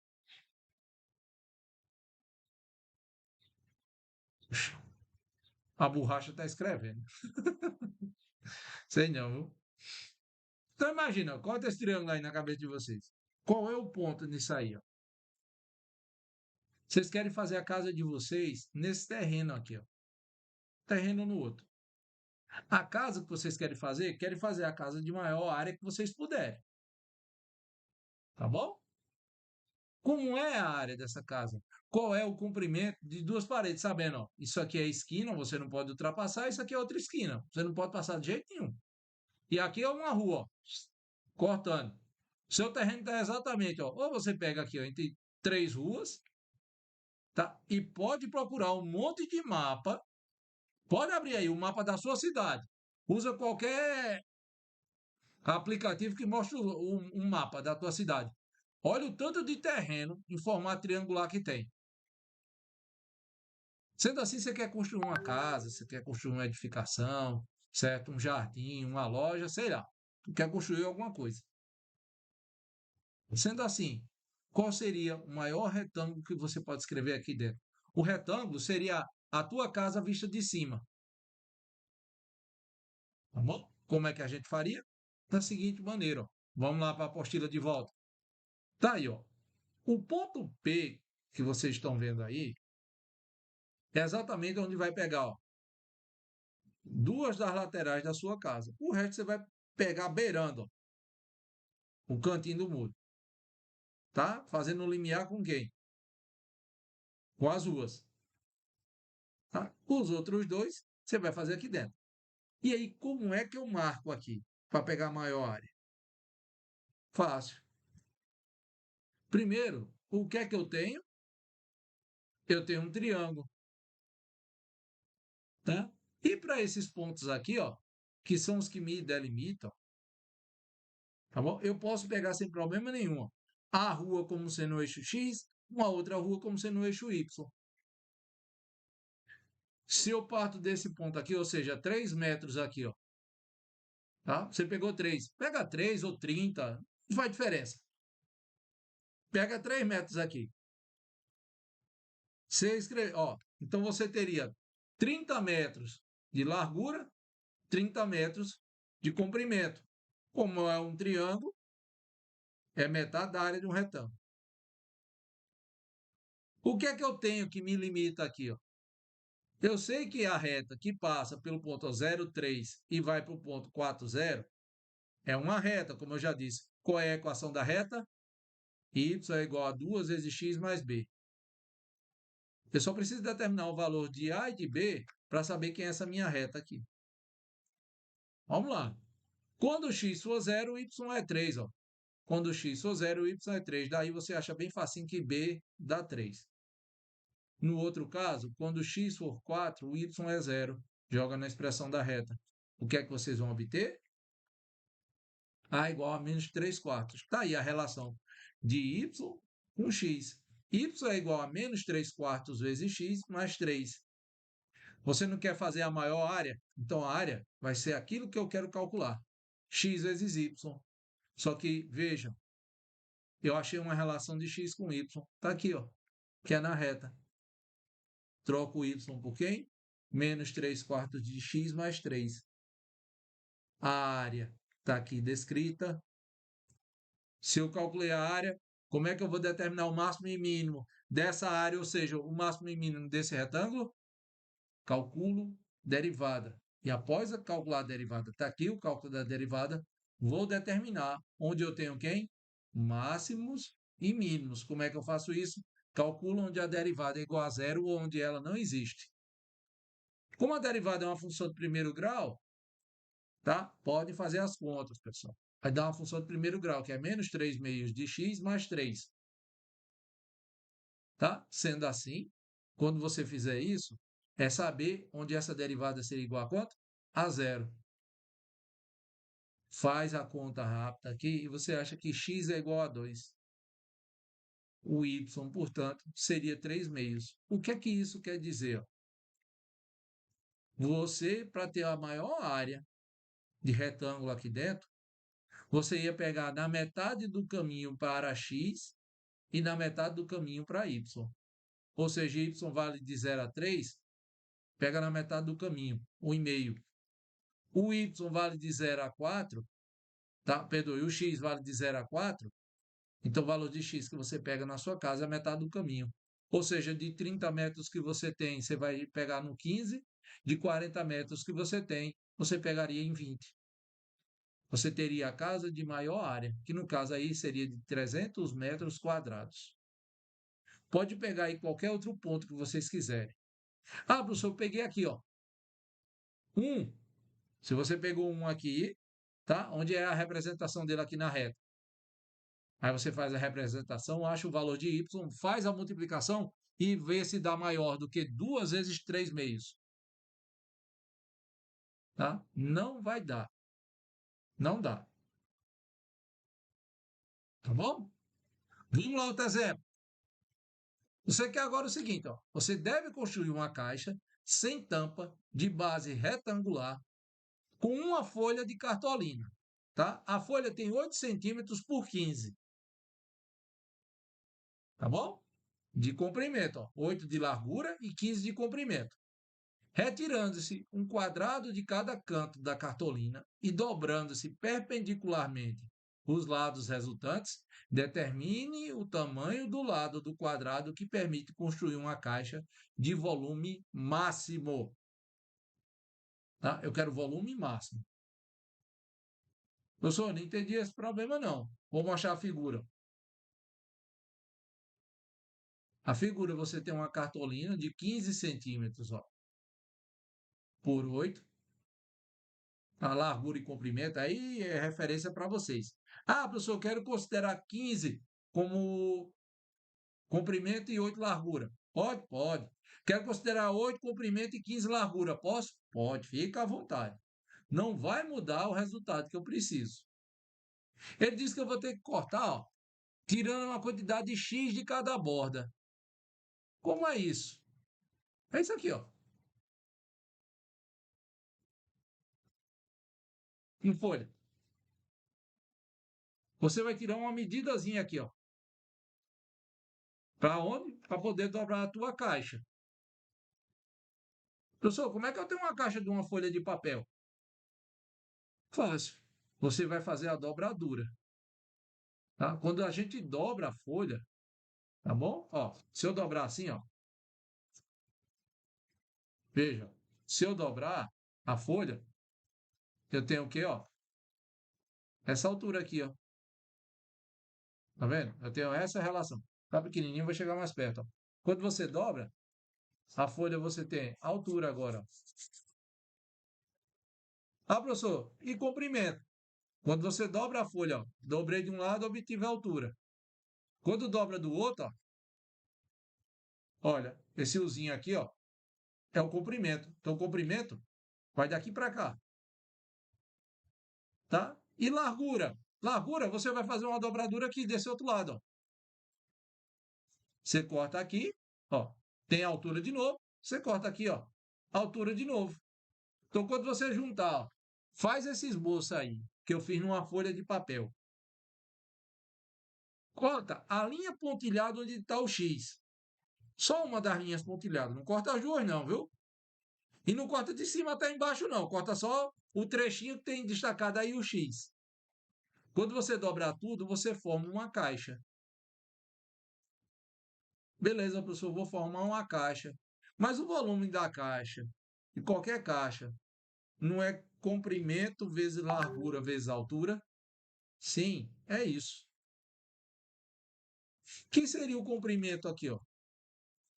A borracha está escrevendo. Sei não, viu? Então imagina, corta esse triângulo aí na cabeça de vocês. Qual é o ponto nisso aí, ó? Vocês querem fazer a casa de vocês nesse terreno aqui, ó. Terreno no outro. A casa que vocês querem fazer a casa de maior área que vocês puderem. Tá bom? Como é a área dessa casa? Qual é o comprimento de duas paredes? Sabendo, ó, isso aqui é esquina, você não pode ultrapassar, isso aqui é outra esquina, você não pode passar de jeito nenhum. E aqui é uma rua, ó, cortando. Seu terreno está exatamente, ó, ou você pega aqui, ó, entre três ruas, tá? E pode procurar um monte de mapa, pode abrir aí o mapa da sua cidade. Usa qualquer aplicativo que mostre um mapa da tua cidade. Olha o tanto de terreno em formato triangular que tem. Sendo assim, você quer construir uma casa, você quer construir uma edificação, certo? Um jardim, uma loja, sei lá. Tu quer construir alguma coisa. Sendo assim, qual seria o maior retângulo que você pode escrever aqui dentro? O retângulo seria a tua casa vista de cima. Tá bom? Como é que a gente faria? Da seguinte maneira, ó. Vamos lá para a apostila de volta. Tá aí, ó. O ponto P que vocês estão vendo aí é exatamente onde vai pegar, ó, duas das laterais da sua casa. O resto você vai pegar beirando, ó, o cantinho do muro, tá? Fazendo um limiar com quem? Com as ruas, tá? Os outros dois você vai fazer aqui dentro. E aí, como é que eu marco aqui para pegar a maior área? Fácil. Primeiro, o que é que eu tenho? Eu tenho um triângulo, tá? E para esses pontos aqui, ó, que são os que me delimitam, tá bom? Eu posso pegar sem problema nenhum, ó, a rua como sendo o eixo X, uma outra rua como sendo o eixo Y. Se eu parto desse ponto aqui, ou seja, 3 metros aqui, ó, tá? Você pegou 3. Pega 3 ou 30, não faz diferença. Pega 3 metros aqui. Você escreve, ó, então você teria 30 metros de largura, 30 metros de comprimento. Como é um triângulo, é metade da área de um retângulo. O que é que eu tenho que me limita aqui, ó? Eu sei que a reta que passa pelo ponto 0,3 e vai para o ponto 4,0 é uma reta, como eu já disse. Qual é a equação da reta? Y é igual a 2 vezes x mais b. Eu só preciso determinar o valor de A e de B para saber quem é essa minha reta aqui. Vamos lá. Quando x for 0, y é 3. Ó. Quando x for 0, y é 3. Daí você acha bem facinho que B dá 3. No outro caso, quando x for 4, o y é 0. Joga na expressão da reta. O que é que vocês vão obter? A igual a menos 3 quartos. Está aí a relação de y com x. Y é igual a menos 3 quartos vezes x mais 3. Você não quer fazer a maior área? Então a área vai ser aquilo que eu quero calcular. X vezes y. Só que, vejam, eu achei uma relação de x com y. Está aqui, ó, que é na reta. Troco o y por quem? Menos 3 quartos de x mais 3. A área está aqui descrita. Se eu calculei a área, como é que eu vou determinar o máximo e mínimo dessa área, ou seja, o máximo e mínimo desse retângulo? Calculo derivada. E após calcular a derivada, está aqui o cálculo da derivada, vou determinar onde eu tenho quem? Máximos e mínimos. Como é que eu faço isso? Calculo onde a derivada é igual a zero ou onde ela não existe. Como a derivada é uma função de primeiro grau, tá? Podem fazer as contas, pessoal. Vai dar uma função de primeiro grau, que é menos 3 meios de x mais 3. Tá? Sendo assim, quando você fizer isso, é saber onde essa derivada seria igual a quanto? A zero. Faz a conta rápida aqui e você acha que x é igual a 2. O y, portanto, seria 3 meios. O que é que isso quer dizer? Você, para ter a maior área de retângulo aqui dentro, você ia pegar na metade do caminho para x e na metade do caminho para y. Ou seja, y vale de 0 a 3, pega na metade do caminho, 1,5. O y vale de 0 a 4, tá? Perdoe, o x vale de 0 a 4, então o valor de x que você pega na sua casa é a metade do caminho. Ou seja, de 30 metros que você tem, você vai pegar no 15, de 40 metros que você tem, você pegaria em 20. Você teria a casa de maior área, que no caso aí seria de 300 metros quadrados. Pode pegar aí qualquer outro ponto que vocês quiserem. Ah, professor, eu peguei aqui, ó. 1. Se você pegou um aqui, tá? Onde é a representação dele aqui na reta? Aí você faz a representação, acha o valor de y, faz a multiplicação e vê se dá maior do que 2 vezes 3 meios. Tá? Não vai dar. Não dá. Tá bom? Vamos lá, outro exemplo. Você quer agora o seguinte, ó. Você deve construir uma caixa sem tampa, de base retangular, com uma folha de cartolina. Tá? A folha tem 8 centímetros por 15. Tá bom? De comprimento, ó. 8 de largura e 15 de comprimento. Retirando-se um quadrado de cada canto da cartolina e dobrando-se perpendicularmente os lados resultantes, determine o tamanho do lado do quadrado que permite construir uma caixa de volume máximo. Tá? Eu quero volume máximo. Professor, não entendi esse problema, não. Vamos achar a figura. A figura, você tem uma cartolina de 15 centímetros, ó, por 8. A largura e comprimento, aí é referência para vocês. Ah, professor, eu quero considerar 15 como comprimento e 8 largura. Pode? Pode. Quero considerar 8 comprimento e 15 largura. Posso? Pode. Fica à vontade. Não vai mudar o resultado que eu preciso. Ele diz que eu vou ter que cortar, ó, tirando uma quantidade de X de cada borda. Como é isso? É isso aqui, ó. Em folha. Você vai tirar uma medidazinha aqui, ó. Para onde? Para poder dobrar a tua caixa. Professor, como é que eu tenho uma caixa de uma folha de papel? Fácil. Você vai fazer a dobradura. Tá? Quando a gente dobra a folha, tá bom? Ó, se eu dobrar assim, ó, veja, se eu dobrar a folha, eu tenho o quê, ó? Essa altura aqui, ó. Tá vendo? Eu tenho essa relação. Tá pequenininho, vai chegar mais perto, ó. Quando você dobra a folha, você tem altura agora. Ah, professor, e comprimento? Quando você dobra a folha, ó, dobrei de um lado, obtive a altura. Quando dobra do outro, ó, olha, esse uzinho aqui, ó, é o comprimento. Então, o comprimento vai daqui para cá, tá? E largura? Largura, você vai fazer uma dobradura aqui desse outro lado, ó. Você corta aqui, ó, tem a altura de novo, você corta aqui, ó, altura de novo. Então, quando você juntar, ó, faz esse esboço aí, que eu fiz numa folha de papel. Corta a linha pontilhada onde está o X. Só uma das linhas pontilhadas. Não corta as duas, não, viu? E não corta de cima até embaixo, não. Corta só o trechinho que tem destacado aí o X. Quando você dobrar tudo, você forma uma caixa. Beleza, professor, vou formar uma caixa. Mas o volume da caixa, de qualquer caixa, não é comprimento vezes largura vezes altura? Sim, é isso. O que seria o comprimento aqui, ó?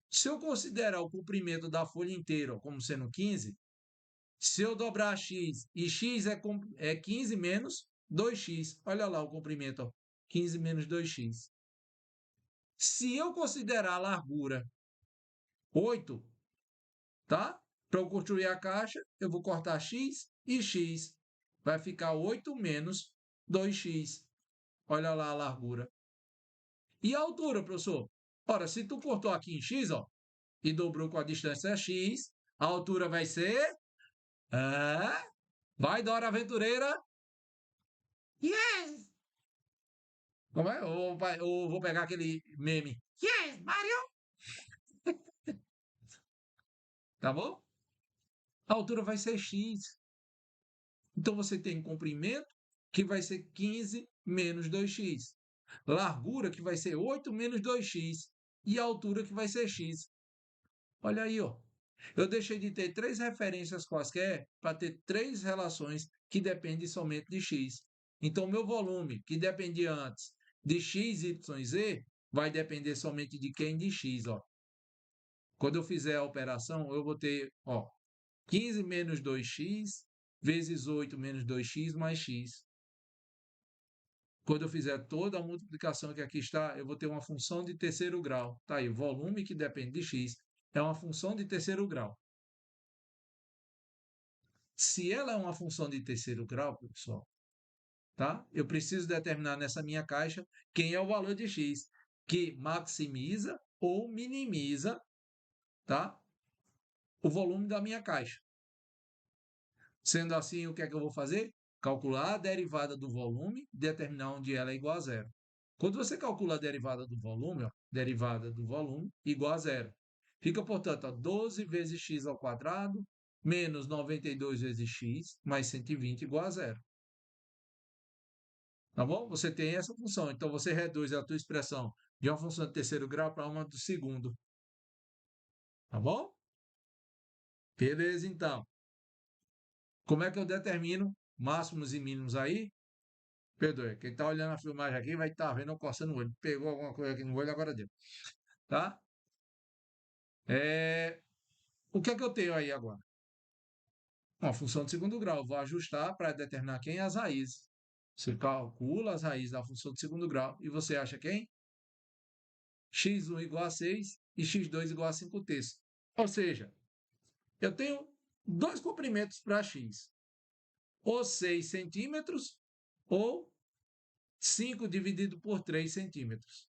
Se eu considerar o comprimento da folha inteira ó, como sendo 15, se eu dobrar x e x é 15 menos 2x, olha lá o comprimento, ó, 15 menos 2x. Se eu considerar a largura 8, tá? Para eu construir a caixa, eu vou cortar x e x. vai ficar 8 menos 2x. Olha lá a largura. E a altura, professor? Ora, se tu cortou aqui em x, ó, e dobrou com a distância x, a altura vai ser... Ah, vai, Dora Aventureira. Yes! Como é? Ou vou pegar aquele meme. Yes, Mario! Tá bom? A altura vai ser x. Então, você tem comprimento, que vai ser 15 menos 2x. Largura, que vai ser 8 menos 2x. E a altura, que vai ser x. Olha aí, ó. Eu deixei de ter 3 referências quaisquer para ter 3 relações que dependem somente de x. Então, meu volume, que dependia antes de x, y, z, vai depender somente de quem? De x, ó. Quando eu fizer a operação, eu vou ter, ó, 15 menos 2x vezes 8 menos 2x mais x. Quando eu fizer toda a multiplicação que aqui está, eu vou ter uma função de terceiro grau. Tá aí, o volume que depende de x é uma função de terceiro grau. Se ela é uma função de terceiro grau, pessoal, tá? Eu preciso determinar nessa minha caixa quem é o valor de x, que maximiza ou minimiza, tá? O volume da minha caixa. Sendo assim, o que é que eu vou fazer? Calcular a derivada do volume, determinar onde ela é igual a zero. Quando você calcula a derivada do volume, ó, derivada do volume igual a zero. Fica, portanto, ó, 12 vezes x ao quadrado menos 92 vezes x mais 120 igual a zero. Tá bom? Você tem essa função. Então, você reduz a tua expressão de uma função de terceiro grau para uma do segundo. Tá bom? Beleza, então. Como é que eu determino máximos e mínimos aí? Perdoe, quem está olhando a filmagem aqui vai estar vendo eu coçando o olho. Pegou alguma coisa aqui no olho, agora deu. Tá? O que é que eu tenho aí agora? Uma função de segundo grau. Eu vou ajustar para determinar quem é as raízes. Você calcula as raízes da função de segundo grau e você acha quem? x1 igual a 6 e x2 igual a 5 terços. Ou seja, eu tenho dois comprimentos para x. Ou 6 centímetros ou 5 dividido por 3 centímetros.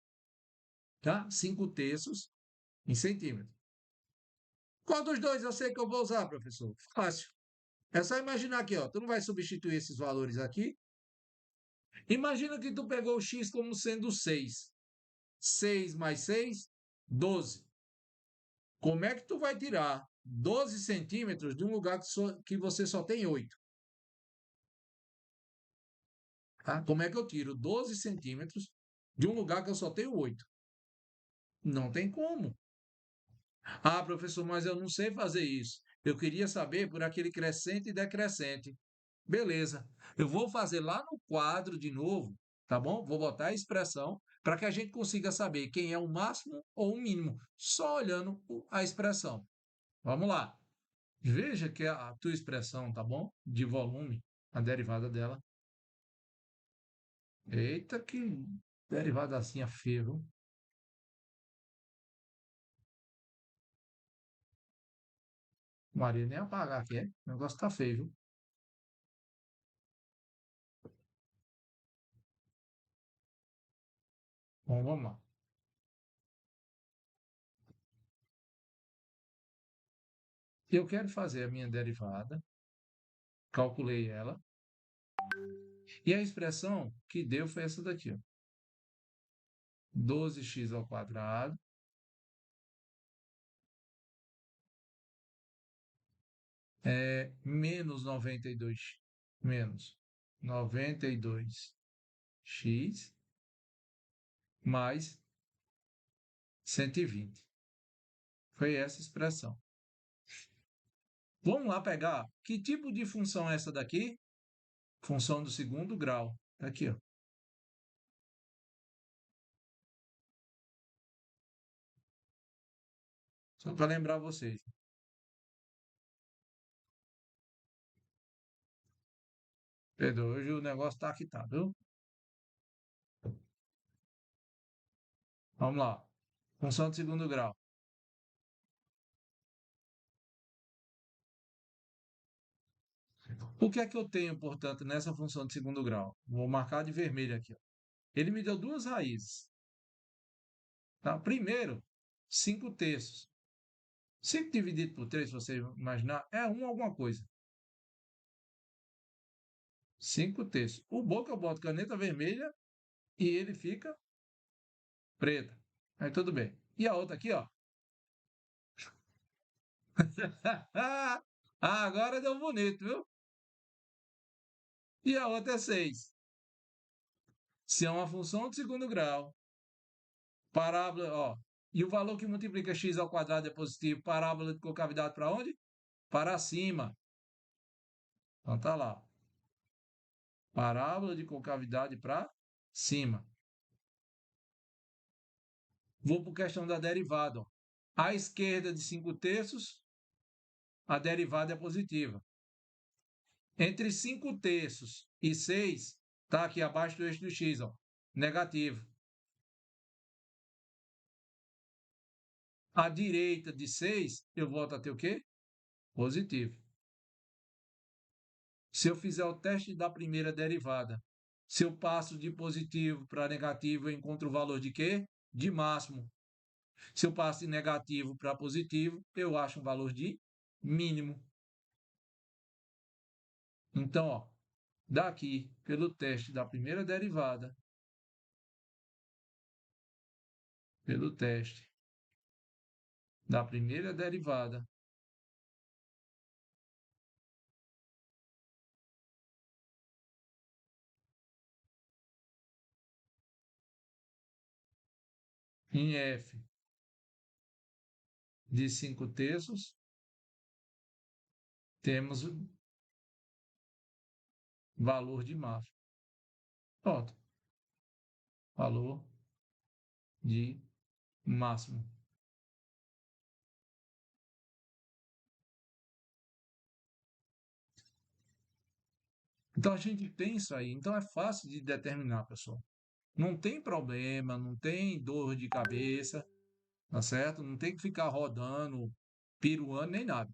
Tá? 5 terços em centímetros. Qual dos dois eu sei que eu vou usar, professor? Fácil. É só imaginar aqui, ó. Tu não vai substituir esses valores aqui. Imagina que tu pegou o x como sendo 6. 6 mais 6, 12. Como é que tu vai tirar 12 centímetros de um lugar que você só tem 8? Tá? Como é que eu tiro 12 centímetros de um lugar que eu só tenho 8? Não tem como. Ah, professor, mas eu não sei fazer isso. Eu queria saber por aquele crescente e decrescente. Beleza. Eu vou fazer lá no quadro de novo, tá bom? Vou botar a expressão para que a gente consiga saber quem é o máximo ou o mínimo, só olhando a expressão. Vamos lá. Veja que a tua expressão, tá bom? De volume, a derivada dela. Eita, que derivada assim é feia, viu? Maria, nem apagar aqui, é? O negócio tá feio, viu? Bom, vamos lá. Eu quero fazer a minha derivada, calculei ela, e a expressão que deu foi essa daqui, ó. 12x ao quadrado menos 92, menos 92x mais 120. Foi essa expressão. Vamos lá pegar que tipo de função é essa daqui? Função do segundo grau. Tá aqui, ó. Só para lembrar vocês. Pedro, hoje o negócio tá aqui, tá, viu? Vamos lá. Função de segundo grau. O que é que eu tenho, portanto, nessa função de segundo grau? Vou marcar de vermelho aqui. Ó. Ele me deu duas raízes. Tá? Primeiro, 5 terços. 5 dividido por 3, se você imaginar, é 1 alguma coisa. 5 terços. O bom é que eu boto caneta vermelha e ele fica preta. Aí tudo bem. E a outra aqui, ó. Ah, agora deu bonito, viu? E a outra é 6. Se é uma função de segundo grau, parábola, ó. E o valor que multiplica x ao quadrado é positivo, parábola de concavidade para onde? Para cima. Então tá lá. Parábola de concavidade para cima. Vou para a questão da derivada. Ó. À esquerda de 5 terços, a derivada é positiva. Entre 5 terços e 6, está aqui abaixo do eixo do x, ó, negativo. À direita de 6, eu volto a ter o quê? Positivo. Se eu fizer o teste da primeira derivada, se eu passo de positivo para negativo, eu encontro o valor de quê? De máximo. Se eu passo de negativo para positivo, eu acho um valor de mínimo. Então, ó, daqui, pelo teste da primeira derivada, pelo teste da primeira derivada, em f de 5 terços, temos o valor de máximo. Pronto. Valor de máximo. Então a gente tem isso aí. Então é fácil de determinar, pessoal. Não tem problema, não tem dor de cabeça, tá certo? Não tem que ficar rodando, piruando, nem nada.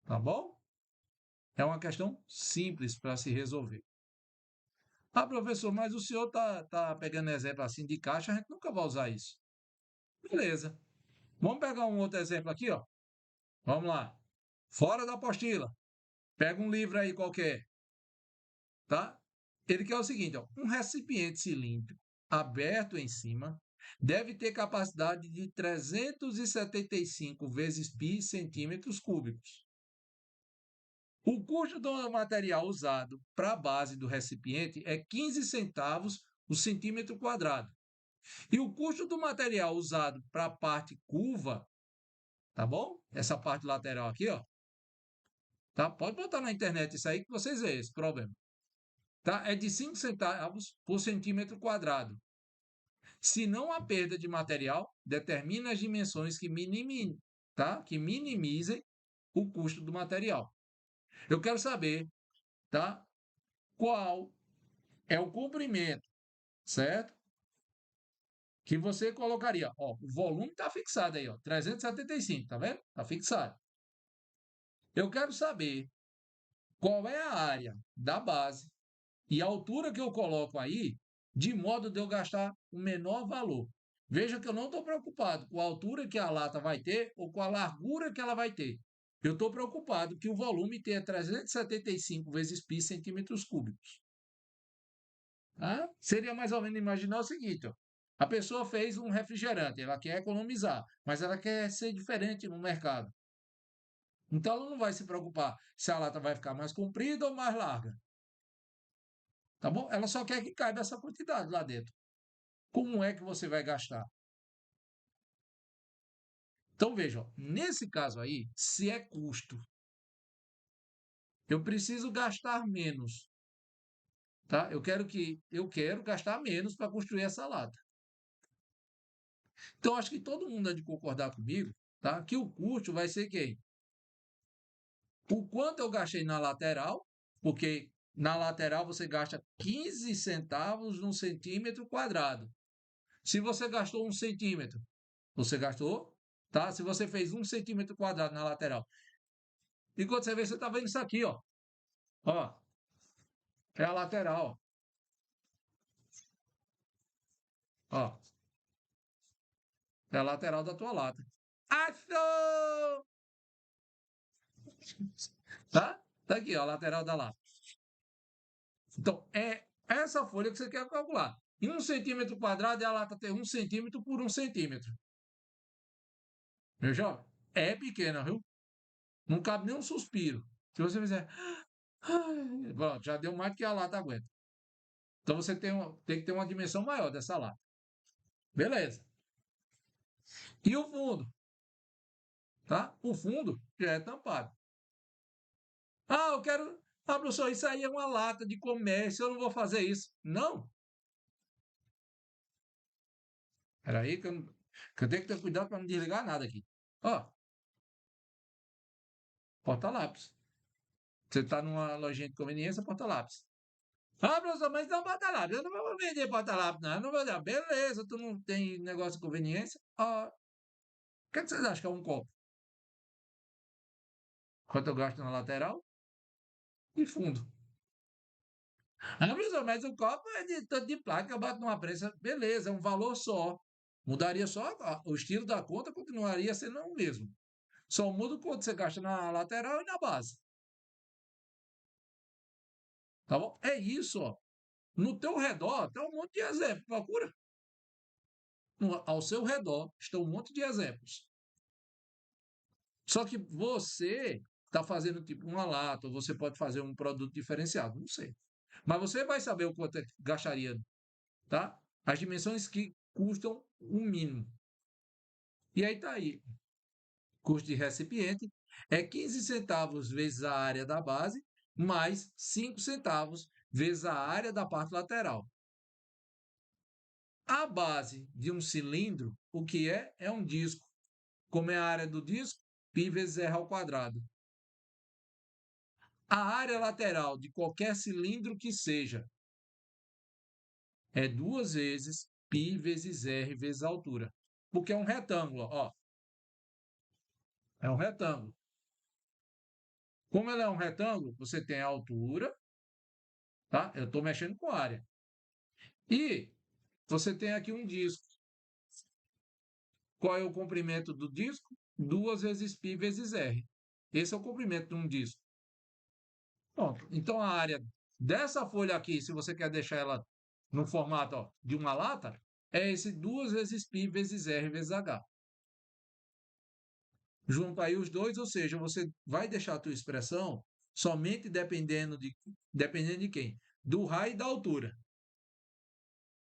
Tá bom? É uma questão simples para se resolver. Ah, professor, mas o senhor tá pegando exemplo assim de caixa, a gente nunca vai usar isso. Beleza. Vamos pegar um outro exemplo aqui, ó. Vamos lá. Fora da apostila. Pega um livro aí qualquer, tá? Ele quer o seguinte, ó. Um recipiente cilíndrico aberto em cima deve ter capacidade de 375 vezes π centímetros cúbicos. O custo do material usado para a base do recipiente é 15 centavos o centímetro quadrado. E o custo do material usado para a parte curva, tá bom? Essa parte lateral aqui, ó. Tá? Pode botar na internet isso aí que vocês veem esse problema. Tá? É de 5 centavos por centímetro quadrado. Se não há perda de material, determina as dimensões que minimizem o custo do material. Eu quero saber, tá? Qual é o comprimento, certo? Que você colocaria. Ó, o volume está fixado aí, ó, 375, tá vendo? Está fixado. Eu quero saber qual é a área da base e a altura que eu coloco aí, de modo de eu gastar o menor valor. Veja que eu não estou preocupado com a altura que a lata vai ter ou com a largura que ela vai ter. Eu estou preocupado que o volume tenha 375 vezes π centímetros cúbicos. Tá? Seria mais ou menos imaginar o seguinte, ó. A pessoa fez um refrigerante, ela quer economizar, mas ela quer ser diferente no mercado. Então ela não vai se preocupar se a lata vai ficar mais comprida ou mais larga. Tá bom? Ela só quer que caiba essa quantidade lá dentro. Como é que você vai gastar? Então veja, ó, nesse caso aí, se é custo, eu preciso gastar menos, tá? Eu quero gastar menos para construir essa lata. Então acho que todo mundo há de concordar comigo, tá? Que o custo vai ser quem? O quanto eu gastei na lateral, porque na lateral você gasta 15 centavos no centímetro quadrado. Se você gastou 1 centímetro, você gastou, tá? Se você fez 1 centímetro quadrado na lateral E quando você vê, você está vendo isso aqui, ó. Ó, é a lateral, ó. É a lateral da tua lata. Achou! Tá? Tá aqui, ó, a lateral da lata. Então, é essa folha que você quer calcular. Em 1 cm², a lata tem 1 cm por 1 cm. Meu jovem, é pequena, viu? Não cabe nem um suspiro. Se você fizer. Pronto, já deu mais do que a lata aguenta. Então você tem que ter uma dimensão maior dessa lata. Beleza. E o fundo? Tá? O fundo já é tampado. Ah, eu quero. Ah, professor, isso aí é uma lata de comércio, eu não vou fazer isso. Não. Peraí, que eu tenho que ter cuidado para não desligar nada aqui. Ó, porta-lápis. Você está numa lojinha de conveniência, porta-lápis. Ah, professor, mas não porta-lápis. Eu não vou vender porta-lápis, não. Eu não vou dar. Beleza, tu não tem negócio de conveniência. Ó, o que vocês acham que é um copo? Quanto eu gasto na lateral e fundo. Ah, professor, mas o copo é de tanto de plástico, eu bato numa prensa. Beleza, é um valor só. Mudaria só, o estilo da conta continuaria sendo o mesmo. Só muda o quanto você gasta na lateral e na base. Tá bom? É isso, ó. No teu redor tem um monte de exemplos. Procura. Ao seu redor estão um monte de exemplos. Só que você está fazendo tipo uma lata, ou você pode fazer um produto diferenciado, não sei. Mas você vai saber o quanto gastaria, tá? As dimensões que custam o mínimo. E aí tá aí. Custo de recipiente é 15 centavos vezes a área da base, mais 5 centavos vezes a área da parte lateral. A base de um cilindro, o que é? É um disco. Como é a área do disco? Π vezes R ao quadrado. A área lateral de qualquer cilindro que seja é 2 vezes π vezes R vezes a altura. Porque é um retângulo, ó. É um retângulo. Como ele é um retângulo, você tem a altura, tá? Eu estou mexendo com a área. E você tem aqui um disco. Qual é o comprimento do disco? 2 vezes π vezes R. Esse é o comprimento de um disco. Pronto. Então, a área dessa folha aqui, se você quer deixar ela no formato ó, de uma lata, é esse 2 vezes π vezes R vezes H. Junta aí os dois, ou seja, você vai deixar a tua expressão somente dependendo de quem? Do raio e da altura.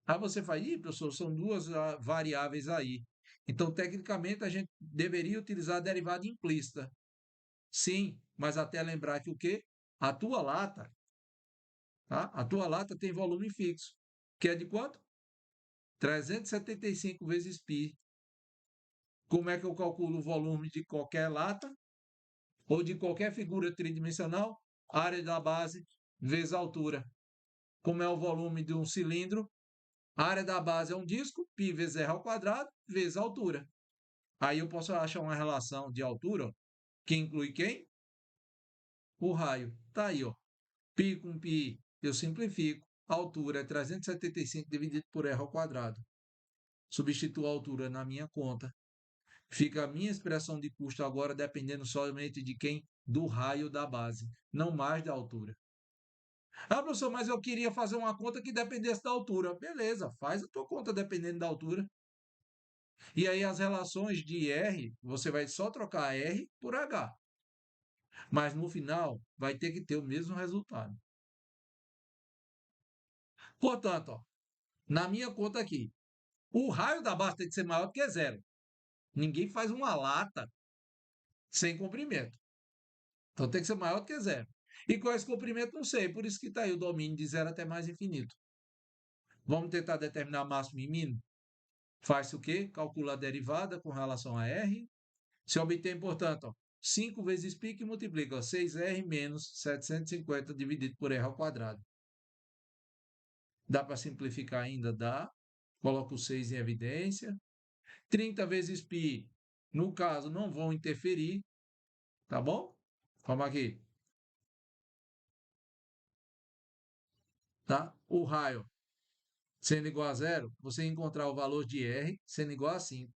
Aí você fala, professor, são duas variáveis aí. Então, tecnicamente, a gente deveria utilizar a derivada implícita. Sim, mas até lembrar que o quê? A tua lata, tá? A tua lata tem volume fixo, que é de quanto? 375 vezes π. Como é que eu calculo o volume de qualquer lata ou de qualquer figura tridimensional? Área da base vezes a altura. Como é o volume de um cilindro? A área da base é um disco, π vezes r ao quadrado, vezes a altura. Aí eu posso achar uma relação de altura ó, que inclui quem? O raio. Tá aí, ó. Π com π eu simplifico. A altura é 375 dividido por r ao quadrado. Substituo a altura na minha conta. Fica a minha expressão de custo agora dependendo somente de quem? Do raio da base, não mais da altura. Ah, professor, mas eu queria fazer uma conta que dependesse da altura. Beleza, faz a tua conta dependendo da altura. E aí as relações de R, você vai só trocar R por H. Mas no final vai ter que ter o mesmo resultado. Portanto, ó, na minha conta aqui, o raio da base tem que ser maior do que zero. Ninguém faz uma lata sem comprimento. Então tem que ser maior do que zero. E qual é esse comprimento? Não sei. Por isso que está aí o domínio de zero até mais infinito. Vamos tentar determinar máximo e mínimo? Faz-se o quê? Calcula a derivada com relação a R. Se obtém, portanto, ó, 5 vezes π que multiplica ó, 6R menos 750 dividido por R ao quadrado. Dá para simplificar ainda? Dá. Coloca o 6 em evidência. 30 vezes π, no caso, não vão interferir, tá bom? Vamos aqui, tá? O raio sendo igual a zero, você encontrar o valor de R sendo igual a 5.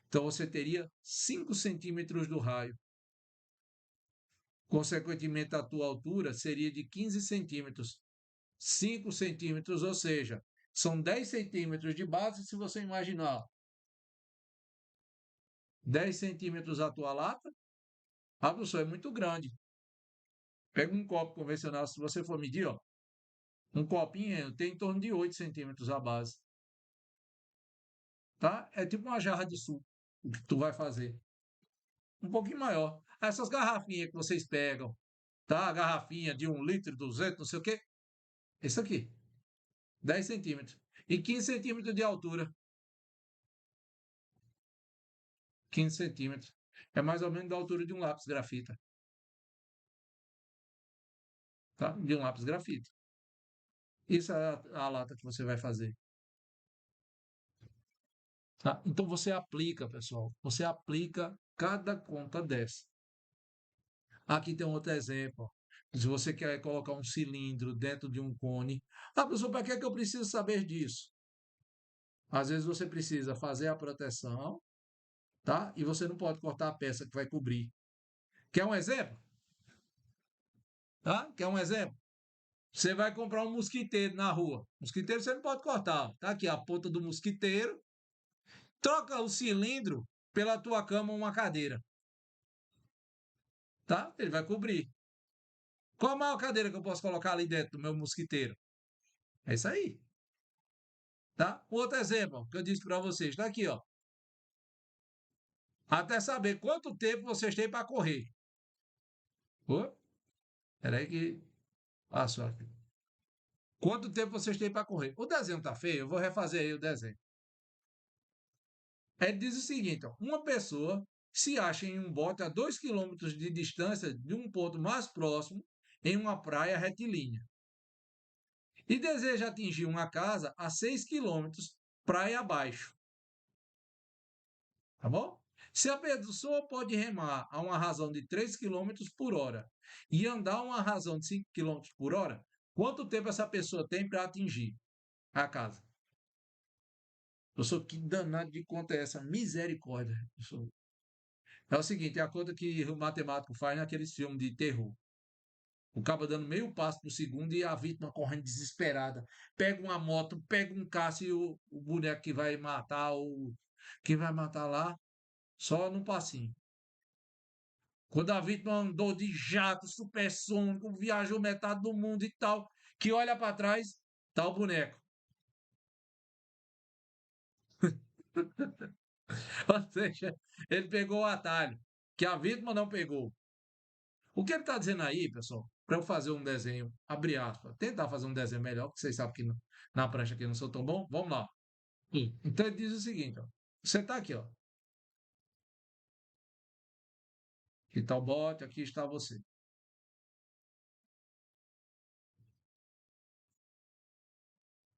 Então, você teria 5 centímetros do raio. Consequentemente, a tua altura seria de 15 centímetros. 5 centímetros, ou seja, são 10 centímetros de base, se você imaginar 10 centímetros a tua lata, a pessoa é muito grande. Pega um copo convencional, se você for medir, ó, um copinho tem em torno de 8 centímetros a base. Tá? É tipo uma jarra de suco, o que tu vai fazer. Um pouquinho maior. Essas garrafinhas que vocês pegam, tá? A garrafinha de 1 litro, 200, não sei o quê. Isso aqui, 10 centímetros. E 15 centímetros de altura. 15 centímetros. É mais ou menos da altura de um lápis grafita. Tá? De um lápis grafita. Isso é a lata que você vai fazer. Tá? Então você aplica, pessoal. Você aplica cada conta dessa. Aqui tem um outro exemplo. Se você quer colocar um cilindro dentro de um cone, pessoal, para que é que eu preciso saber disso? Às vezes você precisa fazer a proteção, tá? E você não pode cortar a peça que vai cobrir. Quer um exemplo? Tá? Quer um exemplo? Você vai comprar um mosquiteiro na rua. Mosquiteiro você não pode cortar. Tá aqui a ponta do mosquiteiro. Troca o cilindro pela tua cama ou uma cadeira. Tá? Ele vai cobrir. Qual a maior cadeira que eu posso colocar ali dentro do meu mosquiteiro? É isso aí. Tá? Outro exemplo que eu disse para vocês. Está aqui, ó. Até saber quanto tempo vocês têm para correr. Ô, peraí que passou aqui. Quanto tempo vocês têm para correr? O desenho tá feio, eu vou refazer aí o desenho. Ele diz o seguinte: ó, uma pessoa se acha em um bote a 2 quilômetros de distância de um ponto mais próximo em uma praia retilínea e deseja atingir uma casa a 6 quilômetros praia abaixo. Tá bom? Se a pessoa pode remar a uma razão de 3 quilômetros por hora e andar a uma razão de 5 quilômetros por hora, quanto tempo essa pessoa tem para atingir a casa? Professor, que danado de conta é essa? Misericórdia. Professor. É o seguinte, é a conta que o matemático faz naqueles filmes de terror. O cabo dando meio passo por segundo e a vítima correndo desesperada. Pega uma moto, pega um carro e o boneco que vai matar, quem vai matar lá, só no passinho. Quando a vítima andou de jato, supersônico, viajou metade do mundo e tal, que olha para trás, tá o boneco. Ou seja, ele pegou o atalho, que a vítima não pegou. O que ele está dizendo aí, pessoal, para eu fazer um desenho, abre aspas, tentar fazer um desenho melhor, porque vocês sabem que na prancha aqui eu não sou tão bom, vamos lá. Então ele diz o seguinte, ó, você está aqui, ó, aqui está o bote, aqui está você.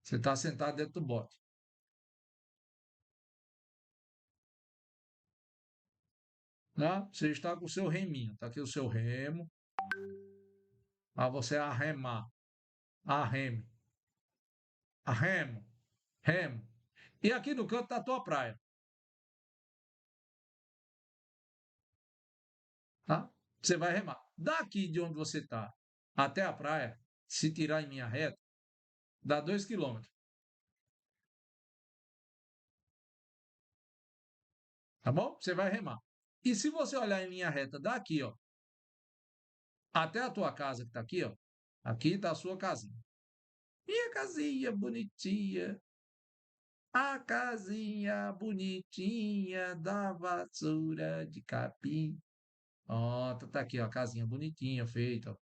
Você está sentado dentro do bote. Tá? Você está com o seu reminho, está aqui o seu remo, para você arremar, arreme, arremo, remo. E aqui no canto está a tua praia, tá? Você vai remar. Daqui de onde você está até a praia, se tirar em linha reta, dá 2 quilômetros. Tá bom? Você vai remar. E se você olhar em linha reta daqui, ó, até a tua casa que está aqui, ó, aqui está a sua casinha. E a casinha bonitinha, a casinha bonitinha da vassoura de capim. Ó, tá aqui, ó, a casinha bonitinha, feita. Ó.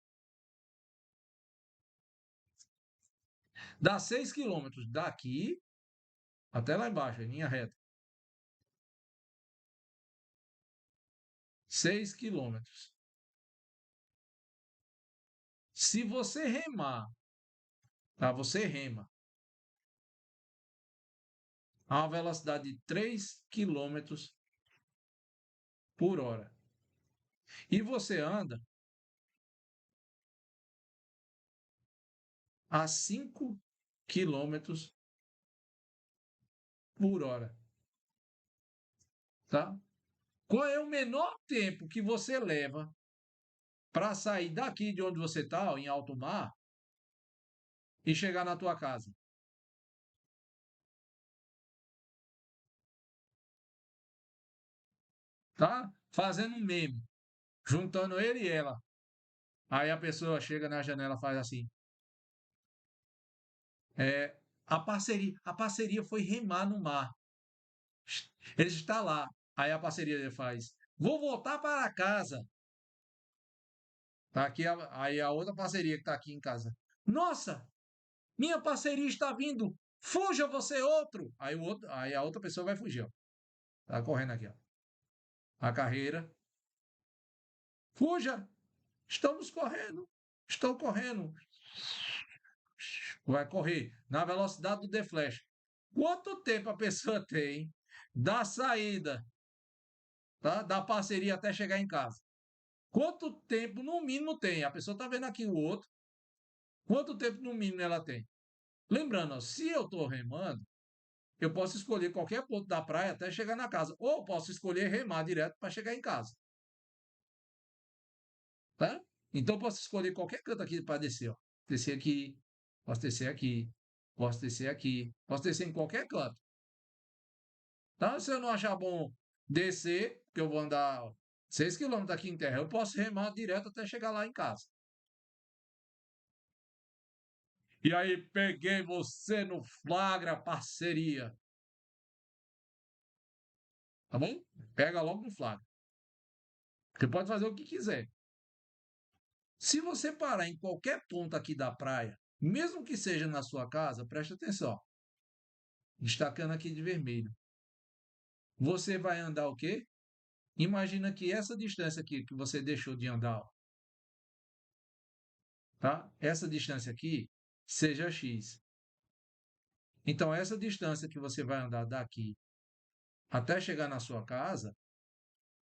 Dá 6 quilômetros daqui até lá embaixo, em linha reta. 6 quilômetros. Se você remar, tá? Você rema a uma velocidade de 3 quilômetros por hora. E você anda a 5 km/h, tá? Qual é o menor tempo que você leva para sair daqui de onde você está, em alto mar, e chegar na tua casa? Tá? Fazendo um meme, juntando ele e ela. Aí a pessoa chega na janela e faz assim. A parceria foi remar no mar. Ele está lá. Aí a parceria faz. Vou voltar para casa. Tá aqui aí a outra parceria que está aqui em casa. Nossa, minha parceria está vindo. Fuja você outro. Aí a outra pessoa vai fugir, ó. Tá correndo aqui, ó. A carreira. Fuja. Estamos correndo. Estou correndo. Vai correr na velocidade do The Flash. Quanto tempo a pessoa tem da saída, tá? Da parceria até chegar em casa? Quanto tempo no mínimo tem? A pessoa está vendo aqui o outro. Quanto tempo no mínimo ela tem? Lembrando, ó, se eu estou remando, eu posso escolher qualquer ponto da praia até chegar na casa. Ou posso escolher remar direto para chegar em casa. Tá? Então eu posso escolher qualquer canto aqui para descer. Ó. Descer aqui, posso descer aqui, posso descer aqui, posso descer em qualquer canto. Tá? Se eu não achar bom descer, que eu vou andar 6 km aqui em terra, eu posso remar direto até chegar lá em casa. E aí, peguei você no flagra, parceria. Tá bom? Pega logo no flagra. Você pode fazer o que quiser. Se você parar em qualquer ponto aqui da praia, mesmo que seja na sua casa, preste atenção. Destacando aqui de vermelho. Você vai andar o quê? Imagina que essa distância aqui que você deixou de andar, tá? Essa distância aqui seja x. Então, essa distância que você vai andar daqui até chegar na sua casa,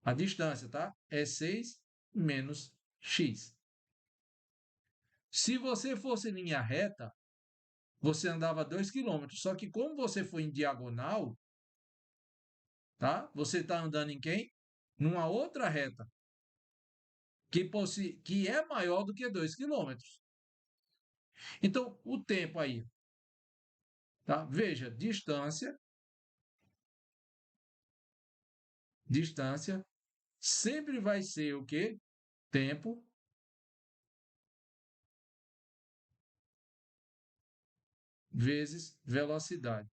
a distância, tá? É 6 menos x. Se você fosse em linha reta, você andava 2 km. Só que como você foi em diagonal, tá? Você está andando em quem? Numa outra reta, que é maior do que 2 km. Então, o tempo aí, tá? Veja, distância sempre vai ser o quê? Tempo vezes velocidade.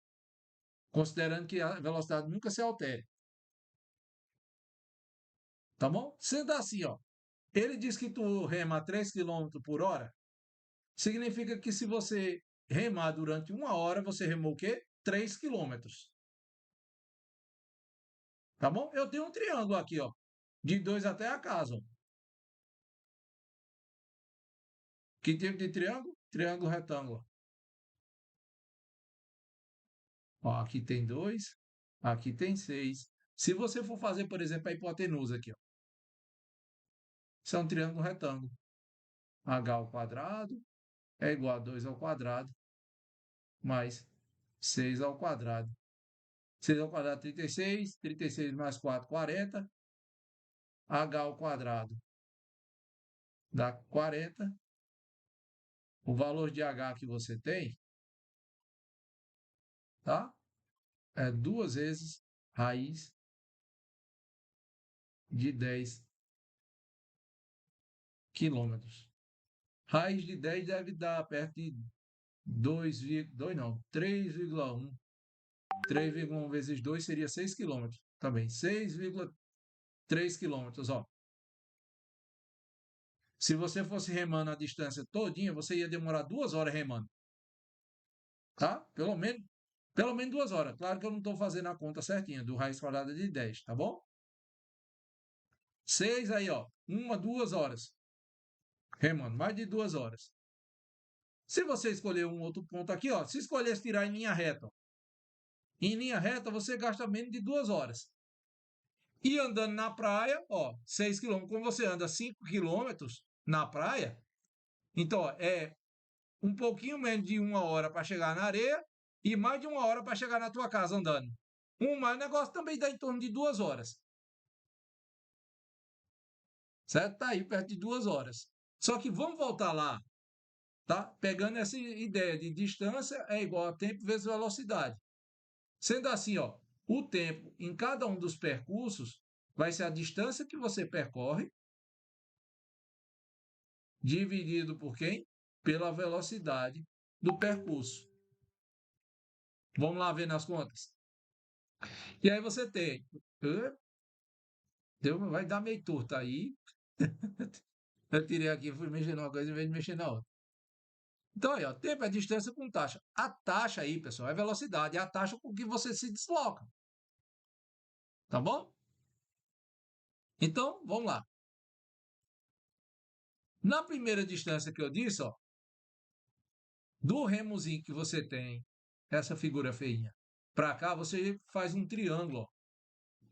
Considerando que a velocidade nunca se altere. Tá bom? Sendo assim, ó, ele diz que tu rema 3 km/h, significa que se você remar durante 1 hora, você remou o quê? 3 km. Tá bom? Eu tenho um triângulo aqui, ó, de 2 até a casa. Ó. Que tipo de triângulo? Triângulo retângulo. Ó, aqui tem 2, aqui tem 6. Se você for fazer, por exemplo, a hipotenusa aqui, ó, isso é um triângulo retângulo. H ao quadrado é igual a 2 ao quadrado mais 6 ao quadrado. 6 ao quadrado, 36. 36 mais 4, 40. H ao quadrado dá 40. O valor de H que você tem, tá? É 2 vezes raiz de 10 quilômetros. Raiz de 10 deve dar perto de 2 não, 3,1. 3,1 vezes 2 seria 6 quilômetros. Também, 6,3 quilômetros, ó. Se você fosse remando a distância todinha, você ia demorar 2 horas remando. Tá? Pelo menos 2 horas. Claro que eu não estou fazendo a conta certinha do raiz quadrada de 10, tá bom? 6 aí, ó. 2 horas. Remando, mais de 2 horas. Se você escolher um outro ponto aqui, ó. Se escolher tirar em linha reta, ó, em linha reta você gasta menos de 2 horas. E andando na praia, ó, 6 quilômetros. Como você anda 5 quilômetros na praia, então ó, é um pouquinho menos de 1 hora para chegar na areia e mais de 1 hora para chegar na tua casa andando. O negócio também dá em torno de 2 horas. Certo? Tá aí perto de 2 horas. Só que vamos voltar lá, tá? Pegando essa ideia de distância é igual a tempo vezes velocidade. Sendo assim, ó, o tempo em cada um dos percursos vai ser a distância que você percorre dividido por quem? Pela velocidade do percurso. Vamos lá ver nas contas. E aí você tem. Vai dar meio torto aí. Eu tirei aqui, fui mexer numa coisa em vez de mexer na outra. Então aí, ó, tempo é distância com taxa. A taxa aí, pessoal, é velocidade, é a taxa com que você se desloca. Tá bom? Então, vamos lá. Na primeira distância que eu disse, ó, do remozinho que você tem, essa figura feinha, para cá, você faz um triângulo, ó,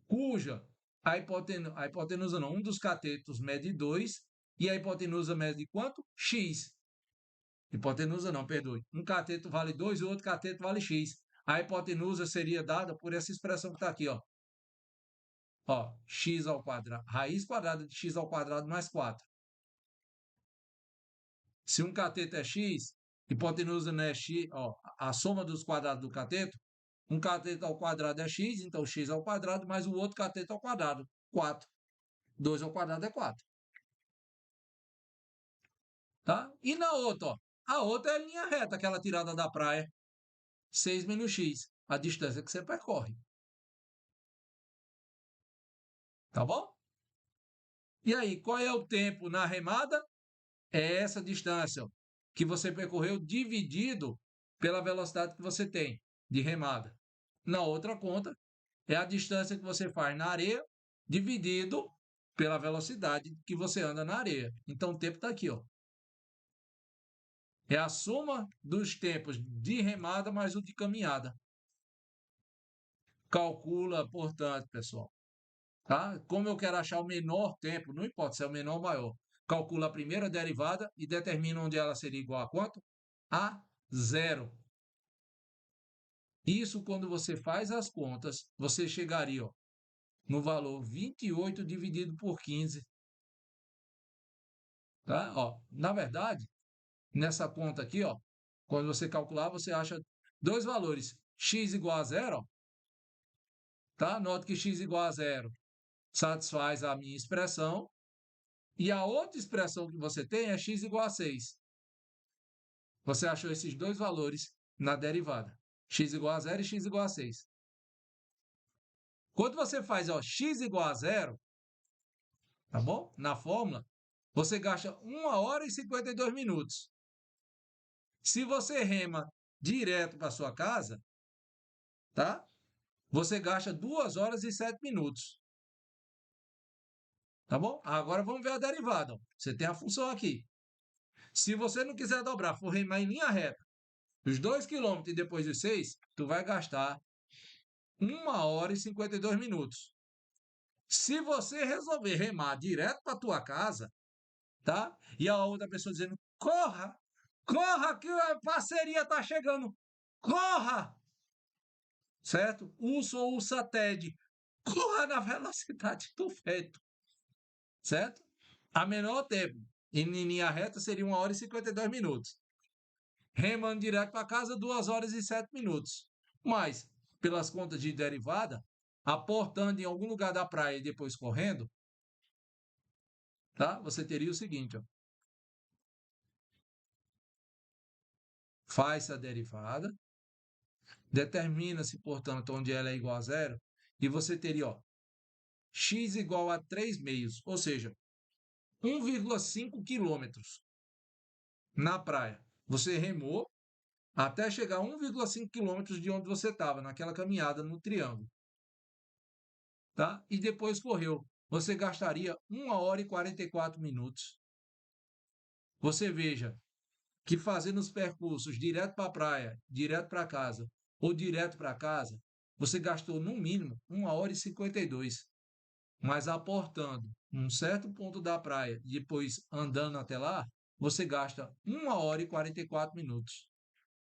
cuja a hipotenusa não, um dos catetos mede 2 e a hipotenusa mede quanto? X. Hipotenusa não, perdoe. Um cateto vale 2 e o outro cateto vale X. A hipotenusa seria dada por essa expressão que está aqui, ó. Ó, x ao quadrado, raiz quadrada de x ao quadrado mais 4. Se um cateto é x, hipotenusa não é x, ó, a soma dos quadrados do cateto, um cateto ao quadrado é x, então x ao quadrado, mais o outro cateto ao quadrado, 4. 2 ao quadrado é 4. Tá? E na outra, ó, a outra é a linha reta, aquela tirada da praia, 6 menos x, a distância que você percorre. Tá bom? E aí, qual é o tempo na remada? É essa distância ó, que você percorreu dividido pela velocidade que você tem de remada. Na outra conta, é a distância que você faz na areia dividido pela velocidade que você anda na areia. Então, o tempo está aqui. Ó. É a soma dos tempos de remada mais o de caminhada. Calcula, portanto, pessoal. Tá? Como eu quero achar o menor tempo, não importa se é o menor ou maior, calcula a primeira derivada e determina onde ela seria igual a quanto? A zero. Isso, quando você faz as contas, você chegaria ó, no valor 28 dividido por 15. Tá? Ó, na verdade, nessa conta aqui, ó, quando você calcular, você acha dois valores. X igual a zero, ó, tá? Note que x igual a zero satisfaz a minha expressão. E a outra expressão que você tem é x igual a 6. Você achou esses dois valores na derivada. X igual a 0 e x igual a 6. Quando você faz ó, x igual a 0, tá bom? Na fórmula, você gasta 1 hora e 52 minutos. Se você rema direto para sua casa, tá? Você gasta 2 horas e 7 minutos. Tá bom? Agora vamos ver a derivada. Ó. Você tem a função aqui. Se você não quiser dobrar, for remar em linha reta, os 2 quilômetros e depois os 6, tu vai gastar 1 hora e 52 minutos. Se você resolver remar direto para tua casa, tá? E a outra pessoa dizendo, corra, corra que a parceria tá chegando, corra, certo? Urso ou ursa Ted, corra na velocidade do vento, certo? A menor tempo em linha reta seria 1 hora e 52 minutos. Remando direto para casa, 2 horas e 7 minutos. Mas, pelas contas de derivada, aportando em algum lugar da praia e depois correndo, tá? Você teria o seguinte, ó. Faz a derivada, determina-se, portanto, onde ela é igual a zero, e você teria, ó, x igual a 3 meios, ou seja, 1,5 quilômetros na praia. Você remou até chegar a 1,5 quilômetros de onde você estava, naquela caminhada no triângulo. Tá? E depois correu. Você gastaria 1 hora e 44 minutos. Você veja que fazendo os percursos direto para a praia, direto para casa ou direto para casa, você gastou no mínimo 1 hora e 52. mas aportando um certo ponto da praia e depois andando até lá, você gasta 1 hora e 44 minutos.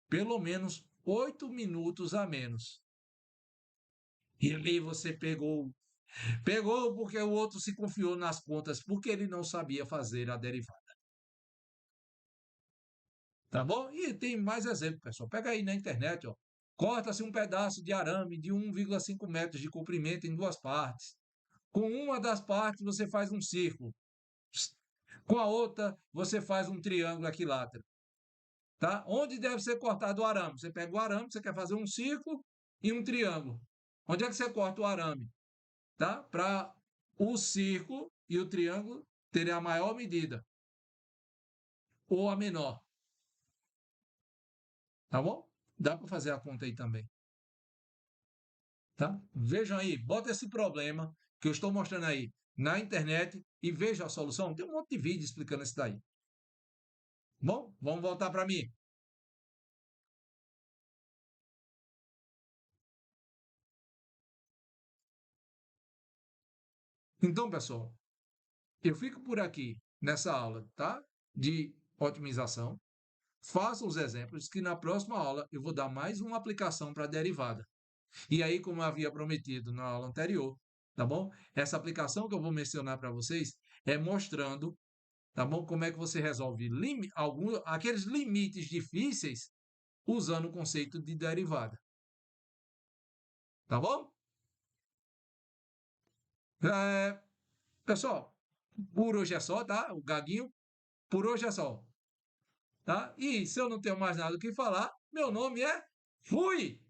Pelo menos 8 minutos a menos. E aí você pegou porque o outro se confiou nas contas, porque ele não sabia fazer a derivada. Tá bom? E tem mais exemplo, pessoal. Pega aí na internet, ó. Corta-se um pedaço de arame de 1,5 metros de comprimento em duas partes. Com uma das partes você faz um círculo. Com a outra você faz um triângulo equilátero. Tá? Onde deve ser cortado o arame? Você pega o arame, você quer fazer um círculo e um triângulo. Onde é que você corta o arame? Tá? Para o círculo e o triângulo terem a maior medida ou a menor. Tá bom? Dá para fazer a conta aí também. Tá? Vejam aí, bota esse problema que eu estou mostrando aí na internet e veja a solução. Tem um monte de vídeo explicando isso daí. Bom, vamos voltar para mim. Então, pessoal, eu fico por aqui nessa aula, tá? De otimização. Faça os exemplos que na próxima aula eu vou dar mais uma aplicação para a derivada. E aí, como eu havia prometido na aula anterior, tá bom? Essa aplicação que eu vou mencionar para vocês é mostrando, tá bom? Como é que você resolve aqueles limites difíceis usando o conceito de derivada. Tá bom? É, pessoal, por hoje é só, tá? O gaguinho, por hoje é só, tá? E se eu não tenho mais nada o que falar, meu nome é Fui!